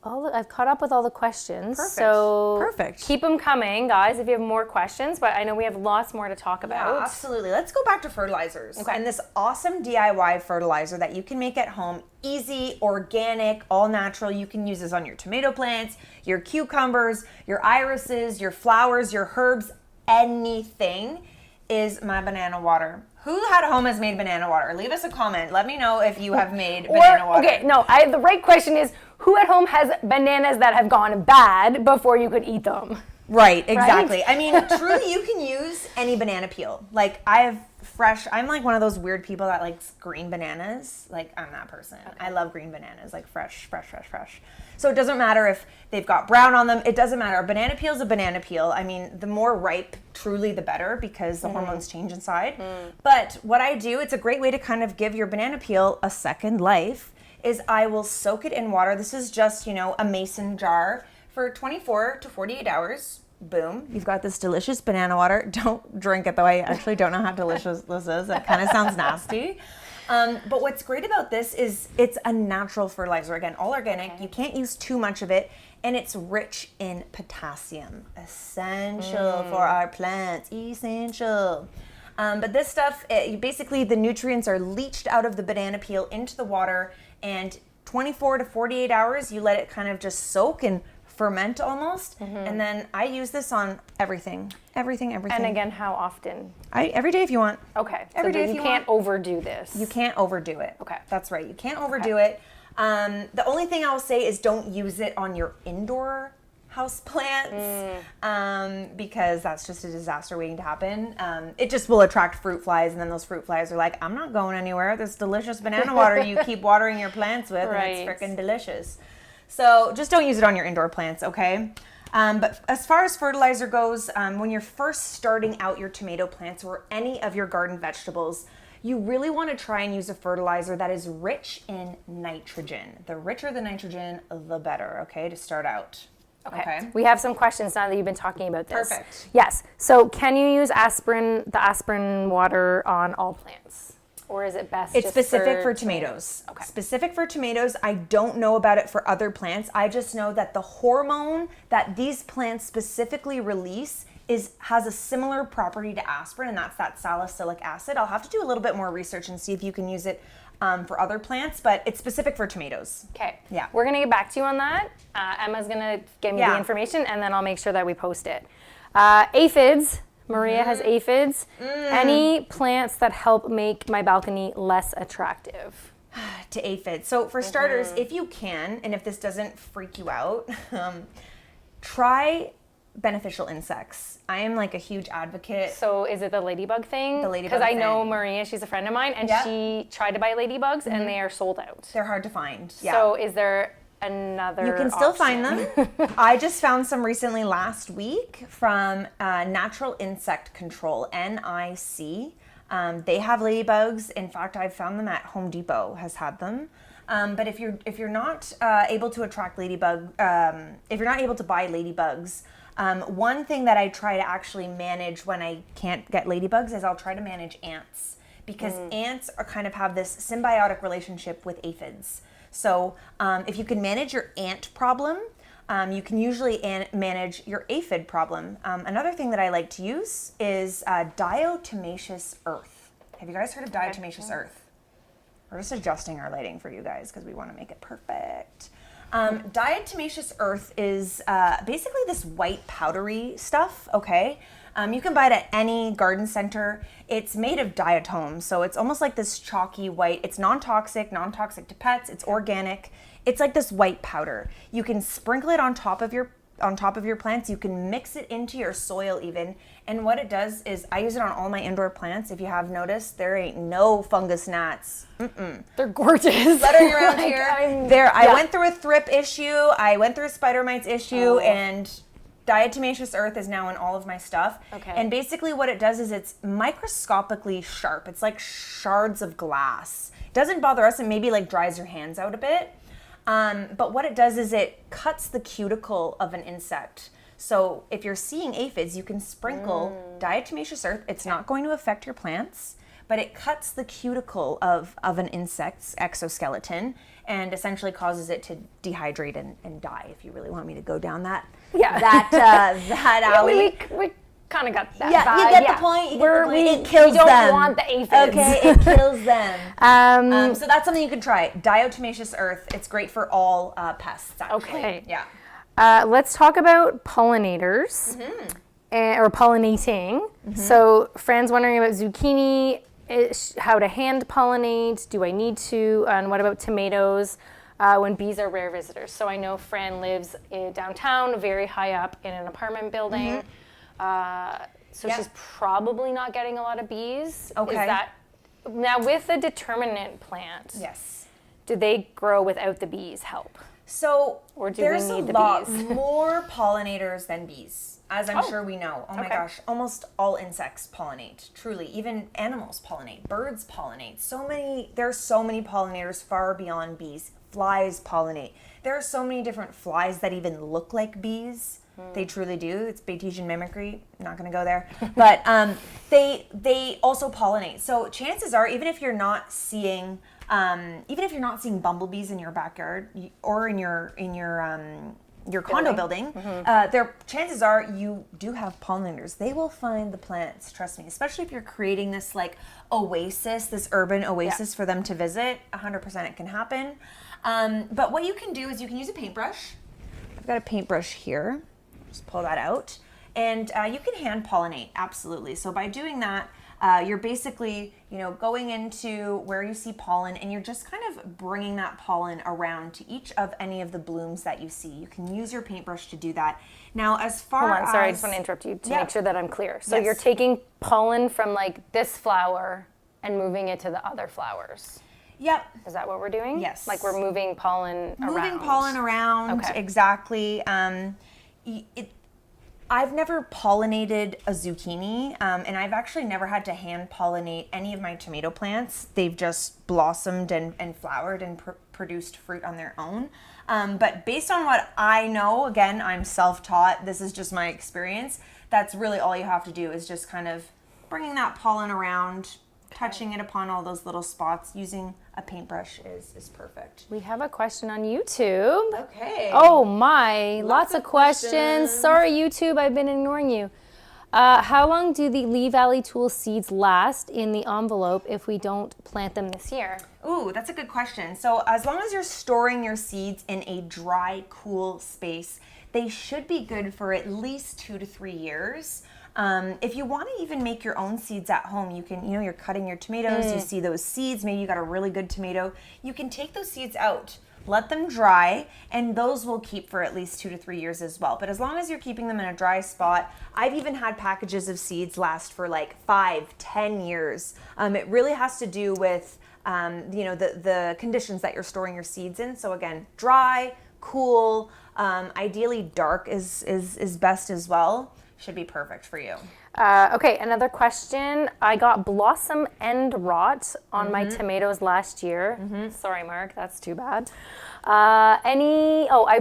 Speaker 1: all. I've caught up with all the questions.
Speaker 2: Perfect.
Speaker 1: So
Speaker 2: Perfect.
Speaker 1: keep them coming, guys, if you have more questions. But I know we have lots more to talk
Speaker 2: Yeah,
Speaker 1: about.
Speaker 2: absolutely. Let's go back to fertilizers.
Speaker 1: Okay.
Speaker 2: And this awesome DIY fertilizer that you can make at home, easy, organic, all natural. You can use this on your tomato plants, your cucumbers, your irises, your flowers, your herbs, anything, is my banana water. Who at home has made banana water? Leave us a comment. Let me know if you have made banana water.
Speaker 1: Okay, no, the right question is who at home has bananas that have gone bad before you could eat them?
Speaker 2: Right, exactly. I mean, truly, you can use any banana peel. Like, I'm like one of those weird people that likes green bananas. Like, I'm that person. Okay. I love green bananas, like fresh. So it doesn't matter if they've got brown on them. It doesn't matter. A banana peel is a banana peel. I mean, the more ripe, truly, the better, because the hormones change inside. But what I do, it's a great way to kind of give your banana peel a second life, is I will soak it in water. This is just, a mason jar for 24 to 48 hours. boom, you've got this delicious banana water. Don't drink it though. I actually don't know how delicious this is. It kind of sounds nasty. But what's great about this is it's a natural fertilizer. Again, all organic. You can't use too much of it. And it's rich in potassium. Essential for our plants. Essential. But this stuff, basically the nutrients are leached out of the banana peel into the water, and 24 to 48 hours, you let it kind of just soak and ferment almost. And then I use this on everything.
Speaker 1: And again, how often?
Speaker 2: Every day if you want.
Speaker 1: Okay.
Speaker 2: Every day if you
Speaker 1: you can't overdo this.
Speaker 2: You can't overdo it.
Speaker 1: Okay.
Speaker 2: That's right. You can't overdo it. The only thing I'll say is don't use it on your indoor house plants because that's just a disaster waiting to happen. It just will attract fruit flies, and then those fruit flies are like, I'm not going anywhere. This delicious banana water you keep watering your plants with, and it's freaking delicious. So just don't use it on your indoor plants, okay? But as far as fertilizer goes, when you're first starting out your tomato plants or any of your garden vegetables, you really want to try and use a fertilizer that is rich in nitrogen. The richer the nitrogen, the better, okay, to start out.
Speaker 1: Okay. We have some questions now that you've been talking about this.
Speaker 2: Perfect.
Speaker 1: Yes. So can you use the aspirin water on all plants? Or is it best
Speaker 2: It's
Speaker 1: just
Speaker 2: specific for tomatoes.
Speaker 1: Okay.
Speaker 2: Specific for tomatoes. I don't know about it for other plants. I just know that the hormone that these plants specifically release has a similar property to aspirin, and that's that salicylic acid. I'll have to do a little bit more research and see if you can use it for other plants, but it's specific for tomatoes.
Speaker 1: Okay.
Speaker 2: Yeah.
Speaker 1: We're going to get back to you on that. Emma's going to give me the information, and then I'll make sure that we post it. Aphids. Maria has aphids. Any plants that help make my balcony less attractive?
Speaker 2: To aphids. So for starters, if you can, and if this doesn't freak you out, try beneficial insects. I am like a huge advocate.
Speaker 1: So is it the ladybug thing?
Speaker 2: The ladybug
Speaker 1: Because I
Speaker 2: thing.
Speaker 1: know Maria, she's a friend of mine, and she tried to buy ladybugs, and they are sold out.
Speaker 2: They're hard to find. Yeah.
Speaker 1: So is there another
Speaker 2: You can still
Speaker 1: option?
Speaker 2: find them. I just found some recently last week from Natural Insect Control, NIC. They have ladybugs. In fact, I've found them at Home Depot has had them. But if you're not able to attract if you're not able to buy ladybugs, one thing that I try to actually manage when I can't get ladybugs is I'll try to manage ants, because ants kind of have this symbiotic relationship with aphids. So if you can manage your ant problem, you can usually manage your aphid problem. Another thing that I like to use is diatomaceous earth. Have you guys heard of diatomaceous earth? We're just adjusting our lighting for you guys because we want to make it perfect. Diatomaceous earth is basically this white powdery stuff, okay? You can buy it at any garden center. It's made of diatoms, so it's almost like this chalky white. It's non-toxic to pets. It's organic. It's like this white powder. You can sprinkle it on top of your plants. You can mix it into your soil even. And what it does is, I use it on all my indoor plants. If you have noticed, there ain't no fungus gnats.
Speaker 1: They're gorgeous.
Speaker 2: Fluttering around here. I went through a thrip issue. I went through a spider mites issue, and diatomaceous earth is now in all of my stuff.
Speaker 1: Okay.
Speaker 2: And basically what it does is it's microscopically sharp. It's like shards of glass. It doesn't bother us. It maybe like dries your hands out a bit. But what it does is it cuts the cuticle of an insect. So if you're seeing aphids, you can sprinkle diatomaceous earth. It's not going to affect your plants, but it cuts the cuticle of an insect's exoskeleton and essentially causes it to dehydrate and die, if you really want me to go down that alley.
Speaker 1: We kind of got that.
Speaker 2: Yeah, you get the point. It kills
Speaker 1: we don't
Speaker 2: them.
Speaker 1: want the aphids.
Speaker 2: Okay, it kills them. So that's something you can try. Diatomaceous earth. It's great for all pests, actually.
Speaker 1: Okay.
Speaker 2: Yeah.
Speaker 1: Let's talk about pollinators or pollinating. So, Fran's wondering about zucchini, how to hand pollinate. Do I need to? And what about tomatoes when bees are rare visitors? So I know Fran lives downtown, very high up in an apartment building. So she's probably not getting a lot of bees.
Speaker 2: Okay.
Speaker 1: Now with the determinate plant?
Speaker 2: Yes.
Speaker 1: Do they grow without the bees' help?
Speaker 2: So
Speaker 1: Or do
Speaker 2: there's
Speaker 1: we need
Speaker 2: a
Speaker 1: the
Speaker 2: lot
Speaker 1: bees?
Speaker 2: There pollinators than bees, as I'm sure we know. Oh my gosh, almost all insects pollinate. Truly, even animals pollinate. Birds pollinate. There are so many pollinators far beyond bees. Flies pollinate. There are so many different flies that even look like bees. They truly do. It's Bayesian mimicry. I'm not going to go there. But they also pollinate. So chances are, even if you're not seeing bumblebees in your backyard or in your condo building, chances are you do have pollinators. They will find the plants, trust me, especially if you're creating this like oasis, this urban oasis for them to visit. 100% it can happen. But what you can do is you can use a paintbrush. I've got a paintbrush here. Just pull that out. And you can hand pollinate, absolutely. So by doing that, you're basically, going into where you see pollen, and you're just kind of bringing that pollen around to each of any of the blooms that you see. You can use your paintbrush to do that. Now, as far
Speaker 1: Hold on, sorry, I just want to interrupt you to make sure that I'm clear. So
Speaker 2: Yes.
Speaker 1: you're taking pollen from like this flower and moving it to the other flowers.
Speaker 2: Yep.
Speaker 1: Is that what we're doing?
Speaker 2: Yes.
Speaker 1: Like we're moving pollen around.
Speaker 2: Moving pollen around,
Speaker 1: Okay.
Speaker 2: exactly. I've never pollinated a zucchini, and I've actually never had to hand pollinate any of my tomato plants. They've just blossomed and flowered and produced fruit on their own. But based on what I know, again, I'm self-taught, this is just my experience, that's really all you have to do is just kind of bringing that pollen around, touching it upon all those little spots. Using a paintbrush is perfect.
Speaker 1: We have a question on YouTube.
Speaker 2: Okay.
Speaker 1: Oh my, lots of questions.
Speaker 2: questions.
Speaker 1: Sorry, YouTube, I've been ignoring you. How long do the Lee Valley Tool seeds last in the envelope if we don't plant them this year?
Speaker 2: Ooh, that's a good question. So as long as you're storing your seeds in a dry, cool space, they should be good for at least 2 to 3 years. If you want to even make your own seeds at home, you can, you're cutting your tomatoes, you see those seeds, maybe you got a really good tomato, you can take those seeds out, let them dry, and those will keep for at least 2 to 3 years as well. But as long as you're keeping them in a dry spot, I've even had packages of seeds last for like 5-10 years. It really has to do with, the conditions that you're storing your seeds in. So again, dry, cool, ideally dark is best as well. Should be perfect for you.
Speaker 1: Okay, another question. I got blossom end rot on my tomatoes last year. Sorry, Mark, that's too bad. I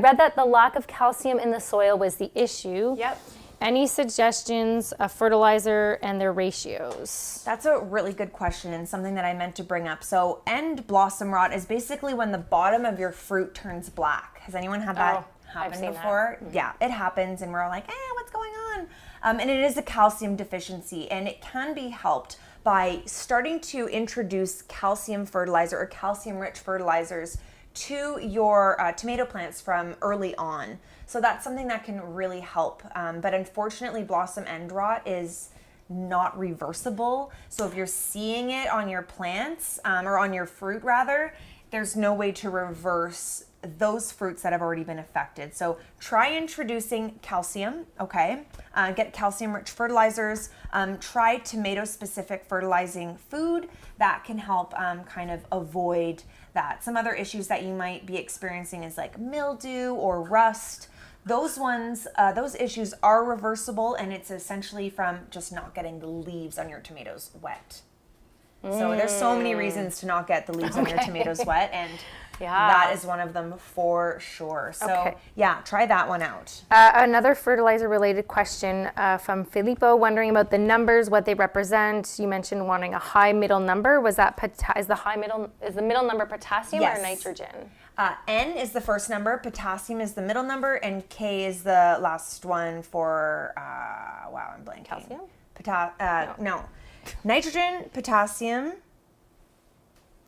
Speaker 1: read that the lack of calcium in the soil was the issue.
Speaker 2: Yep.
Speaker 1: Any suggestions of fertilizer and their ratios?
Speaker 2: That's a really good question and something that I meant to bring up. So end blossom rot is basically when the bottom of your fruit turns black. Has anyone had that happen before?
Speaker 1: That.
Speaker 2: Yeah, it happens and we're all like, what's going on? And it is a calcium deficiency, and it can be helped by starting to introduce calcium fertilizer or calcium-rich fertilizers to your tomato plants from early on. So that's something that can really help. But unfortunately, blossom end rot is not reversible. So if you're seeing it on your plants, or on your fruit rather, there's no way to reverse those fruits that have already been affected. So try introducing calcium, okay? Get calcium-rich fertilizers. Try tomato-specific fertilizing food that can help kind of avoid that. Some other issues that you might be experiencing is like mildew or rust. Those issues are reversible, and it's essentially from just not getting the leaves on your tomatoes wet. So there's so many reasons to not get the leaves on your tomatoes wet, and that is one of them for sure. So try that one out.
Speaker 1: Another fertilizer related question from Filippo, wondering about the numbers, what they represent. You mentioned wanting a high middle number. Was that is the middle number potassium or nitrogen?
Speaker 2: N is the first number, potassium is the middle number, and K is the last one for I'm blanking.
Speaker 1: Calcium?
Speaker 2: No. Nitrogen, potassium.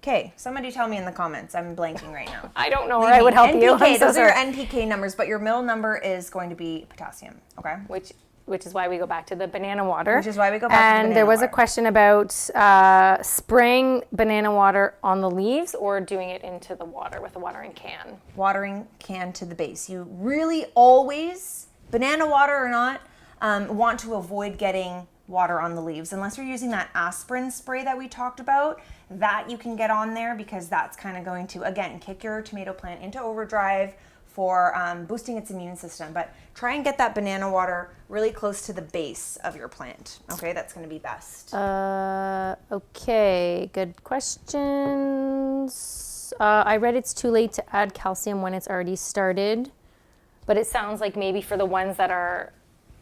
Speaker 2: Okay, somebody tell me in the comments. I'm blanking right now.
Speaker 1: I don't know, or I would help
Speaker 2: NPK,
Speaker 1: you. I'm so
Speaker 2: those are your
Speaker 1: sorry.
Speaker 2: NPK numbers, but your middle number is going to be potassium, okay?
Speaker 1: Which is why we go back to the banana water.
Speaker 2: Which is why we go back to the banana
Speaker 1: And there was
Speaker 2: water.
Speaker 1: a question about spraying banana water on the leaves or doing it into the water with a watering can.
Speaker 2: Watering can to the base. You really always, banana water or not, want to avoid getting water on the leaves unless you're using that aspirin spray that we talked about. That you can get on there because that's kind of going to, again, kick your tomato plant into overdrive for boosting its immune system. But try and get that banana water really close to the base of your plant. Okay, that's going to be best.
Speaker 1: Okay, good questions. I read it's too late to add calcium when it's already started. But it sounds like maybe for the ones that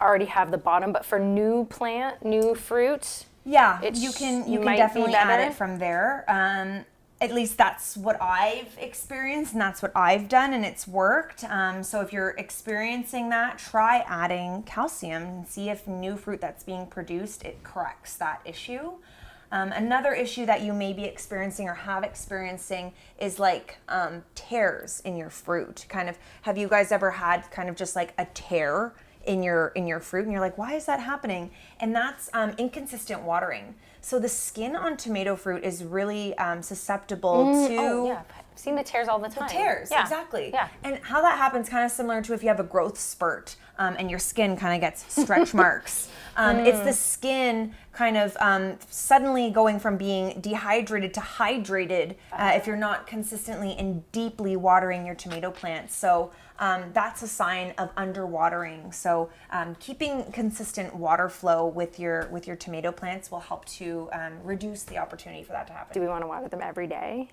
Speaker 1: already have the bottom, but for new fruit.
Speaker 2: Yeah, you can definitely add
Speaker 1: better.
Speaker 2: it from there. At least that's what I've experienced, and that's what I've done, and it's worked. So if you're experiencing that, try adding calcium and see if new fruit that's being produced, it corrects that issue. Another issue that you may be experiencing or have experiencing is like tears in your fruit. Have you guys ever had kind of just like a tear in your fruit, and you're like, why is that happening? And that's inconsistent watering. So the skin on tomato fruit is really susceptible to...
Speaker 1: Oh, yeah. I've seen the tears all the time.
Speaker 2: The tears,
Speaker 1: yeah.
Speaker 2: exactly.
Speaker 1: Yeah.
Speaker 2: And how that happens kind of similar to if you have a growth spurt and your skin kind of gets stretch marks. It's the skin kind of suddenly going from being dehydrated to hydrated if you're not consistently and deeply watering your tomato plants. So that's a sign of underwatering. So keeping consistent water flow with your tomato plants will help to reduce the opportunity for that to happen.
Speaker 1: Do we want to water them every day?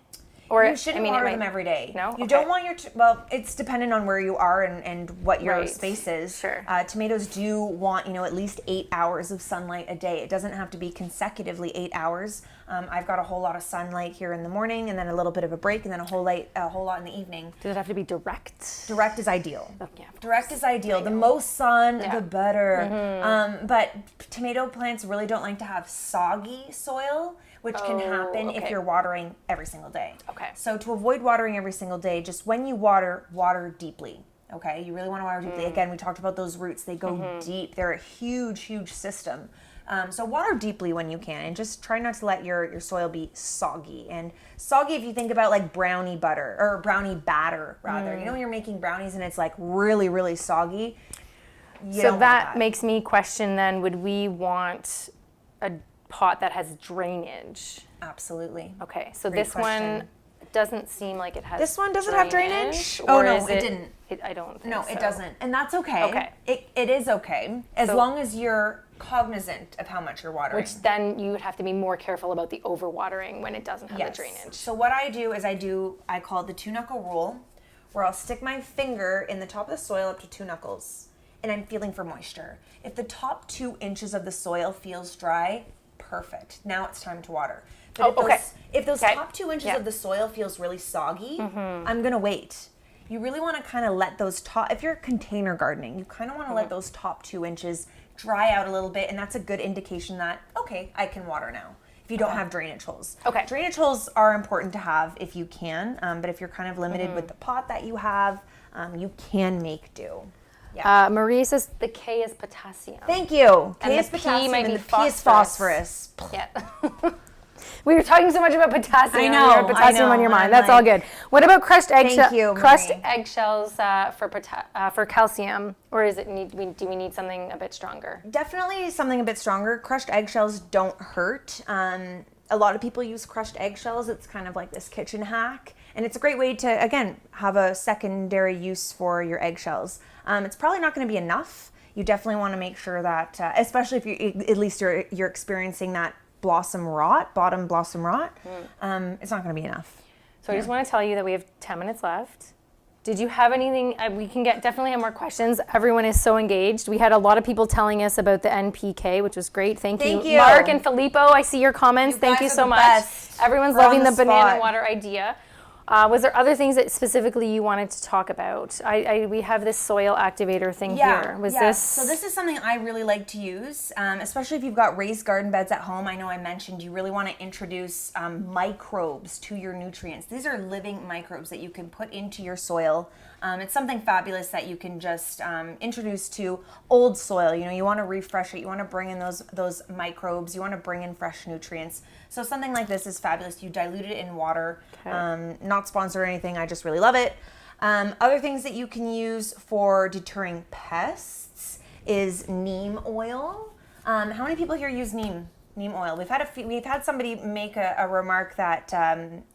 Speaker 1: Or
Speaker 2: you shouldn't water them every day.
Speaker 1: No?
Speaker 2: You don't want well, it's dependent on where you are and what your space is.
Speaker 1: Sure.
Speaker 2: Tomatoes do want, at least 8 hours of sunlight a day. It doesn't have to be consecutively 8 hours. I've got a whole lot of sunlight here in the morning, and then a little bit of a break, and then a whole lot in the evening.
Speaker 1: Does it have to be direct?
Speaker 2: Direct is ideal.
Speaker 1: Oh, yeah,
Speaker 2: direct is ideal. The most sun, the better. But tomato plants really don't like to have soggy soil, which can happen if you're watering every single day.
Speaker 1: Okay.
Speaker 2: So to avoid watering every single day, just when you water deeply. Okay, you really want to water deeply. Again, we talked about those roots. They go deep. They're a huge, huge system. So water deeply when you can, and just try not to let your soil be soggy. And soggy, if you think about like brownie butter, or brownie batter, rather. When you're making brownies and it's like really, really soggy, you don't want that.
Speaker 1: Makes me question then, would we want a pot that has drainage?
Speaker 2: Absolutely.
Speaker 1: Okay, so
Speaker 2: Great
Speaker 1: this
Speaker 2: question.
Speaker 1: one doesn't seem like it has.
Speaker 2: This one doesn't have drainage?
Speaker 1: Or
Speaker 2: Oh, no,
Speaker 1: is
Speaker 2: it didn't.
Speaker 1: I don't think
Speaker 2: No,
Speaker 1: so.
Speaker 2: it doesn't. And that's okay.
Speaker 1: Okay.
Speaker 2: It is okay, as long as you're cognizant of how much you're watering.
Speaker 1: Which then you would have to be more careful about the overwatering when it doesn't have the drainage.
Speaker 2: So what I do is I call it the 2-knuckle rule, where I'll stick my finger in the top of the soil up to 2 knuckles, and I'm feeling for moisture. If the top 2 inches of the soil feels dry, perfect. Now it's time to water. But if those top 2 inches of the soil feels really soggy, I'm gonna wait. You really want to kind of let those if you're container gardening, you kind of want to let those top 2 inches dry out a little bit, and that's a good indication that, okay, I can water now. If you don't have drainage holes.
Speaker 1: Okay.
Speaker 2: Drainage holes are important to have if you can, but if you're kind of limited with the pot that you have, you can make do. Yeah.
Speaker 1: Marie says the K is potassium.
Speaker 2: Thank you.
Speaker 1: And
Speaker 2: K
Speaker 1: the
Speaker 2: is potassium
Speaker 1: P might be
Speaker 2: and the P is phosphorus.
Speaker 1: Yeah. We were talking so much about potassium.
Speaker 2: I know,
Speaker 1: You had potassium
Speaker 2: I
Speaker 1: on your
Speaker 2: know,
Speaker 1: mind.
Speaker 2: I'm
Speaker 1: That's
Speaker 2: like,
Speaker 1: all good. What about crushed eggshells?
Speaker 2: you,
Speaker 1: Crushed
Speaker 2: Marie.
Speaker 1: eggshells for calcium, or is it do we need something a bit stronger?
Speaker 2: Definitely something a bit stronger. Crushed eggshells don't hurt. A lot of people use crushed eggshells. It's kind of like this kitchen hack. And it's a great way to, again, have a secondary use for your eggshells. It's probably not going to be enough. You definitely want to make sure that, especially if you're experiencing that bottom blossom rot, it's not going to be enough.
Speaker 1: So I just want to tell you that we have 10 minutes left. Did you have anything? We can definitely have more questions. Everyone is so engaged. We had a lot of people telling us about the NPK, which was great. Thank you. Mark and Filippo, I see your comments. Thank you so much.
Speaker 2: Best.
Speaker 1: Everyone's
Speaker 2: We're
Speaker 1: loving
Speaker 2: on
Speaker 1: the
Speaker 2: the
Speaker 1: banana
Speaker 2: spot.
Speaker 1: water idea. Was there other things that specifically you wanted to talk about? We have this soil activator thing here.
Speaker 2: So this is something I really like to use, especially if you've got raised garden beds at home. I know I mentioned you really want to introduce microbes to your nutrients. These are living microbes that you can put into your soil. It's something fabulous that you can just introduce to old soil. You want to refresh it. You want to bring in those microbes. You want to bring in fresh nutrients. So something like this is fabulous. You dilute it in water. Not sponsored or anything. I just really love it. Other things that you can use for deterring pests is neem oil. How many people here use neem oil? We've had somebody make a remark that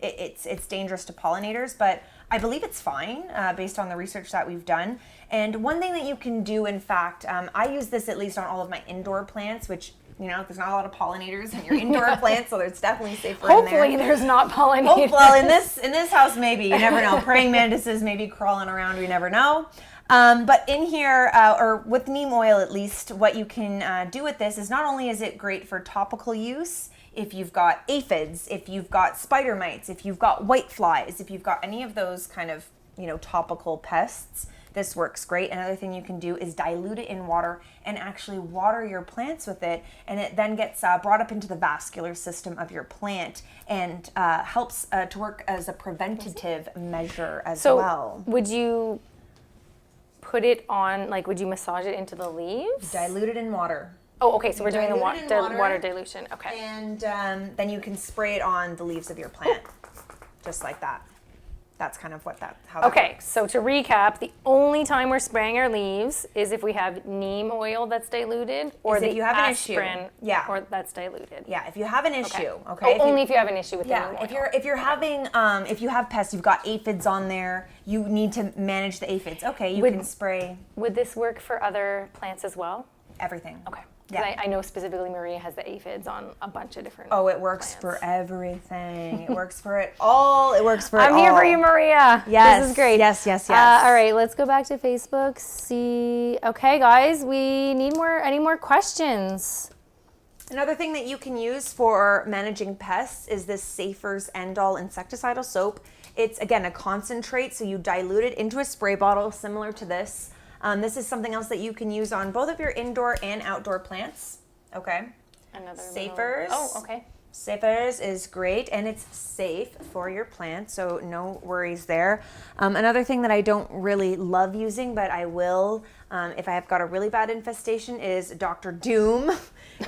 Speaker 2: it's dangerous to pollinators, but I believe it's fine based on the research that we've done. And one thing that you can do, in fact, I use this at least on all of my indoor plants, which there's not a lot of pollinators in your indoor plants, so it's definitely safer
Speaker 1: Hopefully
Speaker 2: in there.
Speaker 1: there's not pollinators.
Speaker 2: Well, in this house, maybe. You never know. Praying mantises maybe crawling around. We never know. But in here, or with neem oil at least, what you can do with this is not only is it great for topical use, if you've got aphids, if you've got spider mites, if you've got white flies, if you've got any of those kind of, topical pests, this works great. Another thing you can do is dilute it in water and actually water your plants with it, and it then gets brought up into the vascular system of your plant and helps to work as a preventative measure as well.
Speaker 1: Would you put it on, would you massage it into the leaves?
Speaker 2: Dilute it in water.
Speaker 1: Oh, okay, so we're doing the
Speaker 2: Dilute
Speaker 1: water dilution, okay.
Speaker 2: And then you can spray it on the leaves of your plant, just like that. That's kind of how that
Speaker 1: Okay,
Speaker 2: works.
Speaker 1: so to recap, the only time we're spraying our leaves is if we have neem oil that's diluted, or
Speaker 2: if
Speaker 1: the
Speaker 2: you have an issue.
Speaker 1: aspirin,
Speaker 2: Yeah.
Speaker 1: or that's diluted.
Speaker 2: Yeah, if you have an issue, okay?
Speaker 1: Oh, only if you have an issue with the neem oil.
Speaker 2: if you're having if you have pests, you've got aphids on there, you need to manage the aphids. Okay, you can spray
Speaker 1: Would this work for other plants as well?
Speaker 2: everything.
Speaker 1: Okay.
Speaker 2: Yeah.
Speaker 1: I know specifically Maria has the aphids on a bunch of different
Speaker 2: Oh, it works
Speaker 1: plants.
Speaker 2: for everything. It works for it all. It works for
Speaker 1: I'm
Speaker 2: it
Speaker 1: here
Speaker 2: all.
Speaker 1: for you, Maria.
Speaker 2: Yes.
Speaker 1: This is great.
Speaker 2: Yes.
Speaker 1: All right, let's go back to Facebook. See. Okay, guys, we need any more questions.
Speaker 2: Another thing that you can use for managing pests is this Safer's End-All insecticidal soap. It's, again, a concentrate, so you dilute it into a spray bottle similar to this. This is something else that you can use on both of your indoor and outdoor plants. Okay.
Speaker 1: Another
Speaker 2: Safer's.
Speaker 1: Oh, okay.
Speaker 2: Safer's is great, and it's safe for your plant, so no worries there. Another thing that I don't really love using, but I will if I have got a really bad infestation, is Dr. Doom.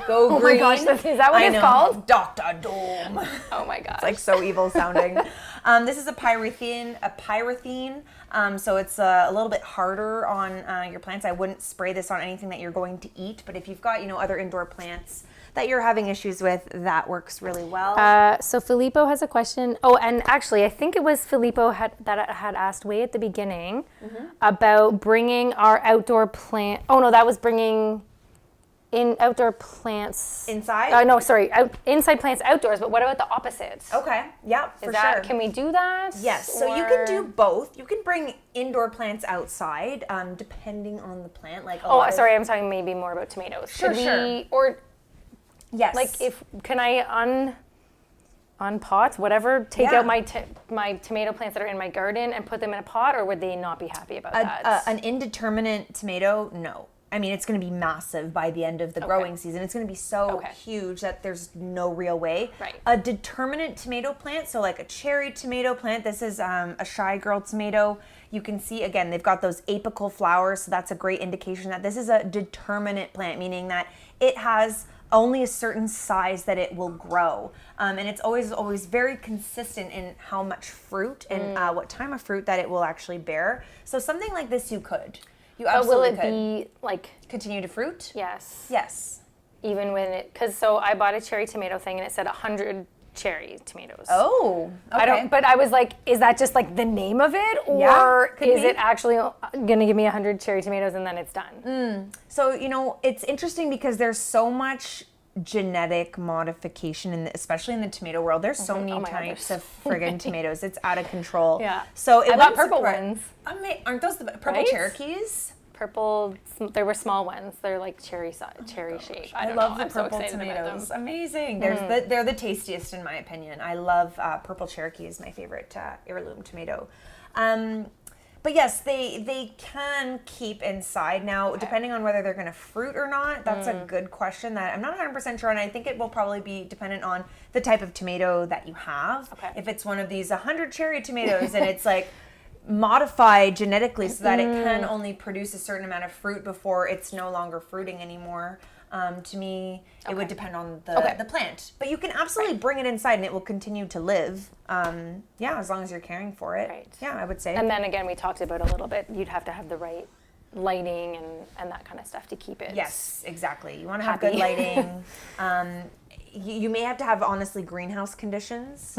Speaker 2: Go green.
Speaker 1: Oh my gosh, is that what it's called?
Speaker 2: Dr. Doom.
Speaker 1: Oh my gosh.
Speaker 2: It's like so evil sounding. This is a pyrethene. So it's a little bit harder on your plants. I wouldn't spray this on anything that you're going to eat, but if you've got other indoor plants that you're having issues with, that works really well.
Speaker 1: So Filippo has a question. Oh, and actually, I think it was Filippo that had asked way at the beginning about bringing our outdoor plant. Oh no, that was bringing in outdoor plants
Speaker 2: Inside?
Speaker 1: No, sorry, inside plants outdoors. But what about the opposite?
Speaker 2: Okay, yeah, for sure.
Speaker 1: Can we do that?
Speaker 2: Yes, so you can do both. You can bring indoor plants outside, depending on the plant.
Speaker 1: Sorry, I'm talking maybe more about tomatoes.
Speaker 2: Sure.
Speaker 1: Or
Speaker 2: yes,
Speaker 1: can I unpot whatever? Take out my tomato plants that are in my garden and put them in a pot, or would they not be happy about that?
Speaker 2: An indeterminate tomato, no. I mean, it's going to be massive by the end of the growing season. It's going to be so huge that there's no real way.
Speaker 1: Right.
Speaker 2: A determinate tomato plant, so like a cherry tomato plant, this is a Shy Girl tomato. You can see, again, they've got those apical flowers, so that's a great indication that this is a determinate plant, meaning that it has only a certain size that it will grow. And it's always very consistent in how much fruit and what time of fruit that it will actually bear. So something like this you could. You absolutely could.
Speaker 1: Will it be like
Speaker 2: Continue to fruit?
Speaker 1: Yes.
Speaker 2: Yes.
Speaker 1: Even when so I bought a cherry tomato thing and it said 100 cherry tomatoes.
Speaker 2: Oh, okay.
Speaker 1: But I was like, is that just like the name of it, or is it actually going to give me 100 cherry tomatoes and then it's done?
Speaker 2: So, it's interesting because there's so much genetic modification, especially in the tomato world. There's so many types of friggin' tomatoes. It's out of control.
Speaker 1: Yeah.
Speaker 2: So I
Speaker 1: bought purple ones.
Speaker 2: Aren't those the purple Cherokees?
Speaker 1: Purple. There were small ones. They're like cherry shape. I
Speaker 2: love the
Speaker 1: I'm
Speaker 2: purple
Speaker 1: so excited about
Speaker 2: tomatoes.
Speaker 1: them.
Speaker 2: Amazing. They're the tastiest in my opinion. I love purple Cherokee is my favorite heirloom tomato. But yes, they can keep inside. Now, depending on whether they're going to fruit or not, that's a good question that I'm not 100% sure on. I think it will probably be dependent on the type of tomato that you have.
Speaker 1: Okay.
Speaker 2: If it's one of these 100 cherry tomatoes and it's like modified genetically so that it can only produce a certain amount of fruit before it's no longer fruiting anymore. To me, it would depend on the plant. But you can absolutely bring it inside and it will continue to live. As long as you're caring for it.
Speaker 1: Right.
Speaker 2: Yeah, I would say.
Speaker 1: And then again, we talked about a little bit, you'd have to have the right lighting and that kind of stuff to keep it.
Speaker 2: Yes, exactly. You want to have good lighting. You may have to have, honestly, greenhouse conditions.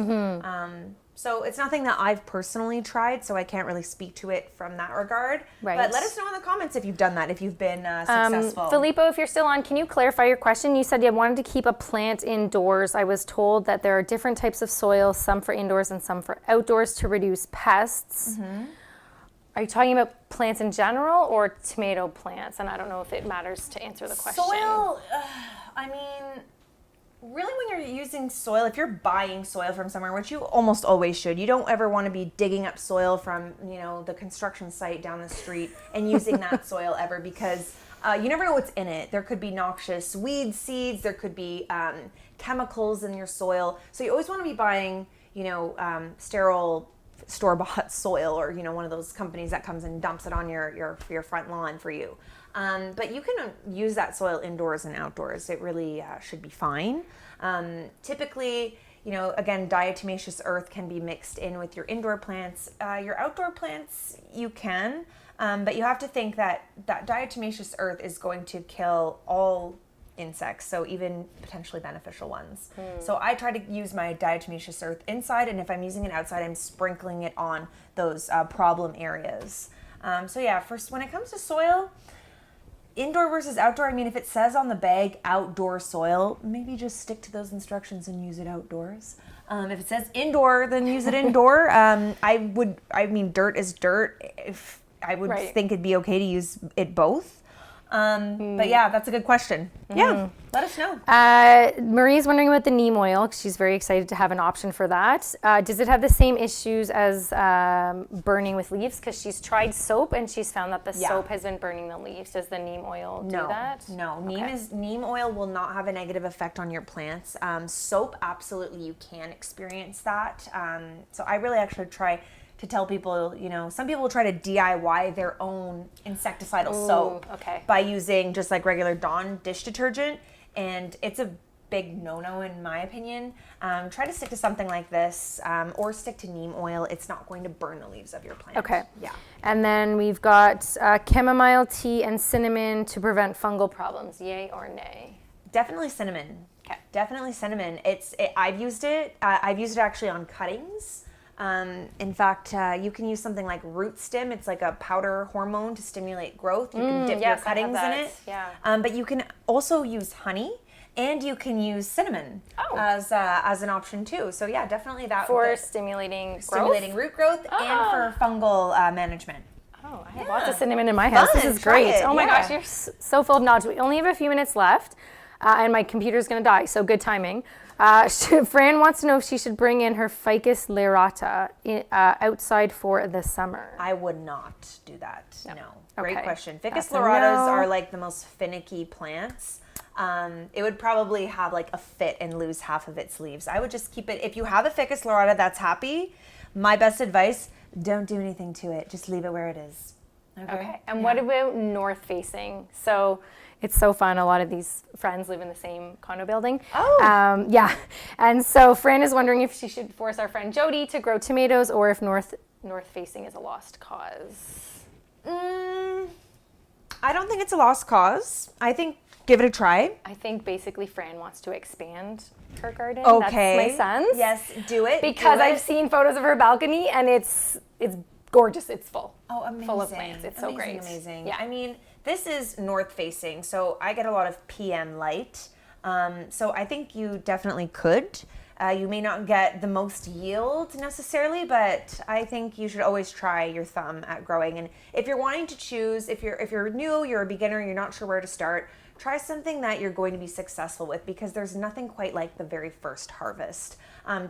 Speaker 2: So it's nothing that I've personally tried, so I can't really speak to it from that regard.
Speaker 1: Right.
Speaker 2: But let us know in the comments if you've done that, if you've been successful.
Speaker 1: Filippo, if you're still on, can you clarify your question? You said you wanted to keep a plant indoors. I was told that there are different types of soil, some for indoors and some for outdoors to reduce pests. Are you talking about plants in general or tomato plants? And I don't know if it matters to answer the question.
Speaker 2: Soil, I mean, really when you're using soil, if you're buying soil from somewhere, which you almost always should, you don't ever want to be digging up soil from, the construction site down the street and using that soil ever, because you never know what's in it. There could be noxious weed seeds, there could be chemicals in your soil. So you always want to be buying, sterile store-bought soil, or one of those companies that comes and dumps it on your front lawn for you. But you can use that soil indoors and outdoors. It really should be fine. Typically, again, diatomaceous earth can be mixed in with your indoor plants. Your outdoor plants, you can, but you have to think that diatomaceous earth is going to kill all insects, so even potentially beneficial ones. So I try to use my diatomaceous earth inside, and if I'm using it outside, I'm sprinkling it on those problem areas. So yeah, first, when it comes to soil, indoor versus outdoor, I mean, if it says on the bag outdoor soil, maybe just stick to those instructions and use it outdoors. If it says indoor, then use it indoor. Dirt is dirt. If I would think it'd be okay to use it both. But yeah, that's a good question. Yeah, let us know.
Speaker 1: Marie's wondering about the neem oil, because she's very excited to have an option for that. Does it have the same issues as burning with leaves? Because she's tried soap and she's found that the soap has been burning the leaves. Does the neem oil do that?
Speaker 2: No, neem oil will not have a negative effect on your plants. Soap, absolutely, you can experience that. So I really actually try to tell people, some people will try to DIY their own insecticidal soap by using just like regular Dawn dish detergent, and it's a big no-no in my opinion. Try to stick to something like this, or stick to neem oil. It's not going to burn the leaves of your plant.
Speaker 1: Okay.
Speaker 2: Yeah.
Speaker 1: And then we've got chamomile tea and cinnamon to prevent fungal problems. Yay or nay?
Speaker 2: Definitely cinnamon. Okay. Definitely cinnamon. I've used it. I've used it actually on cuttings. In fact, you can use something like root stim. It's like a powder hormone to stimulate growth. You can dip your cuttings in it.
Speaker 1: Yeah.
Speaker 2: But you can also use honey, and you can use cinnamon as an option too. So yeah, definitely that
Speaker 1: for stimulating
Speaker 2: root growth and for fungal management.
Speaker 1: Oh, I have lots of cinnamon in my house. This is great. Oh my gosh, you're so full of knowledge. We only have a few minutes left, and my computer's going to die, so good timing. Fran wants to know if she should bring in her Ficus lyrata outside for the summer.
Speaker 2: I would not do that. No. Great question. Ficus
Speaker 1: That's
Speaker 2: lyratas are like the most finicky plants. It would probably have like a fit and lose half of its leaves. I would just keep it. If you have a Ficus lyrata that's happy, my best advice, don't do anything to it. Just leave it where it is.
Speaker 1: Okay. And what about north facing? So it's so fun. A lot of these friends live in the same condo building.
Speaker 2: Oh.
Speaker 1: Yeah. And so Fran is wondering if she should force our friend Jody to grow tomatoes, or if north facing is a lost cause.
Speaker 2: I don't think it's a lost cause. I think give it a try.
Speaker 1: I think basically Fran wants to expand her garden.
Speaker 2: Okay.
Speaker 1: That's my son's.
Speaker 2: Yes, do it.
Speaker 1: Because I've seen photos of her balcony, and it's gorgeous. It's full.
Speaker 2: Oh, amazing.
Speaker 1: Full of plants. It's so great.
Speaker 2: Amazing.
Speaker 1: Yeah.
Speaker 2: I mean, this is north facing, so I get a lot of PM light. So I think you definitely could. You may not get the most yield necessarily, but I think you should always try your thumb at growing. And if you're wanting to choose, if you're new, you're a beginner, you're not sure where to start, try something that you're going to be successful with, because there's nothing quite like the very first harvest.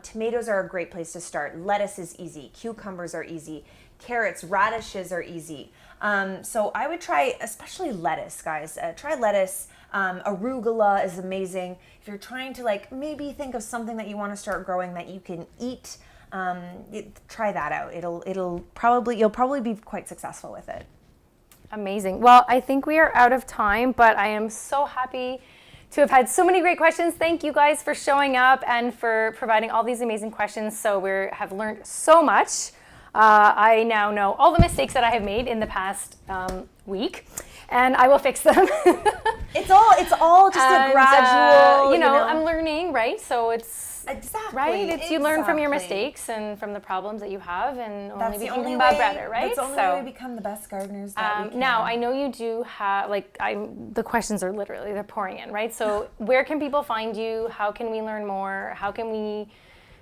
Speaker 2: Tomatoes are a great place to start. Lettuce is easy. Cucumbers are easy. Carrots, radishes are easy. So I would try, especially lettuce, guys. Try lettuce. Arugula is amazing. If you're trying to maybe think of something that you want to start growing that you can eat, try that out. You'll probably be quite successful with it.
Speaker 1: Amazing. Well, I think we are out of time, but I am so happy to have had so many great questions. Thank you guys for showing up and for providing all these amazing questions. So we have learned so much. I now know all the mistakes that I have made in the past week, and I will fix them.
Speaker 2: It's all just a gradual.
Speaker 1: I'm learning, right? So it's
Speaker 2: exactly
Speaker 1: right. It's you learn from your mistakes and from the problems that you have, and only become better, right?
Speaker 2: That's the only way we become the best gardeners that we can.
Speaker 1: Now I know you do have the questions are they're pouring in, right? So where can people find you? How can we learn more? How can we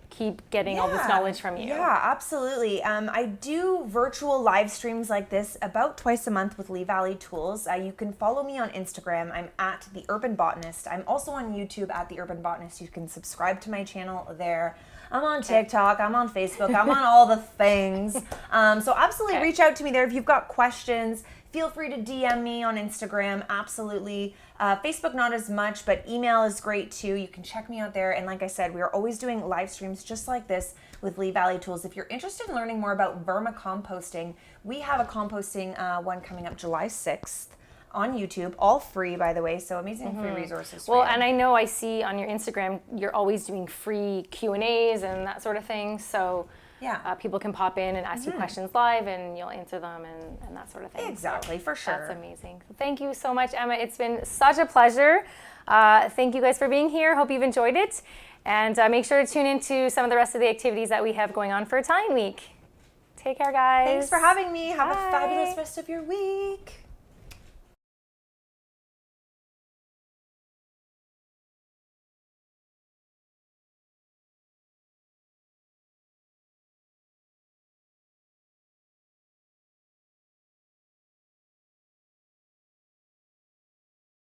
Speaker 1: keep getting all this knowledge from you.
Speaker 2: Yeah, absolutely. I do virtual live streams like this about twice a month with Lee Valley Tools. You can follow me on Instagram. I'm at the Urban Botanist. I'm also on YouTube at the Urban Botanist. You can subscribe to my channel there. I'm on TikTok, I'm on Facebook, I'm on all the things. So absolutely reach out to me there if you've got questions. Feel free to DM me on Instagram, absolutely. Facebook not as much, but email is great too. You can check me out there. And like I said, we are always doing live streams just like this with Lee Valley Tools. If you're interested in learning more about vermicomposting, we have a composting one coming up July 6th. On YouTube, all free, by the way, so amazing free resources for you.
Speaker 1: Well, and I know I see on your Instagram, you're always doing free Q&As and that sort of thing, so people can pop in and ask you questions live, and you'll answer them and that sort of thing.
Speaker 2: Exactly, for sure.
Speaker 1: That's amazing. Thank you so much, Emma. It's been such a pleasure. Thank you guys for being here. Hope you've enjoyed it, and make sure to tune into some of the rest of the activities that we have going on for Italian Week. Take care, guys.
Speaker 2: Thanks for having me. Have
Speaker 1: Bye.
Speaker 2: a fabulous rest of your week.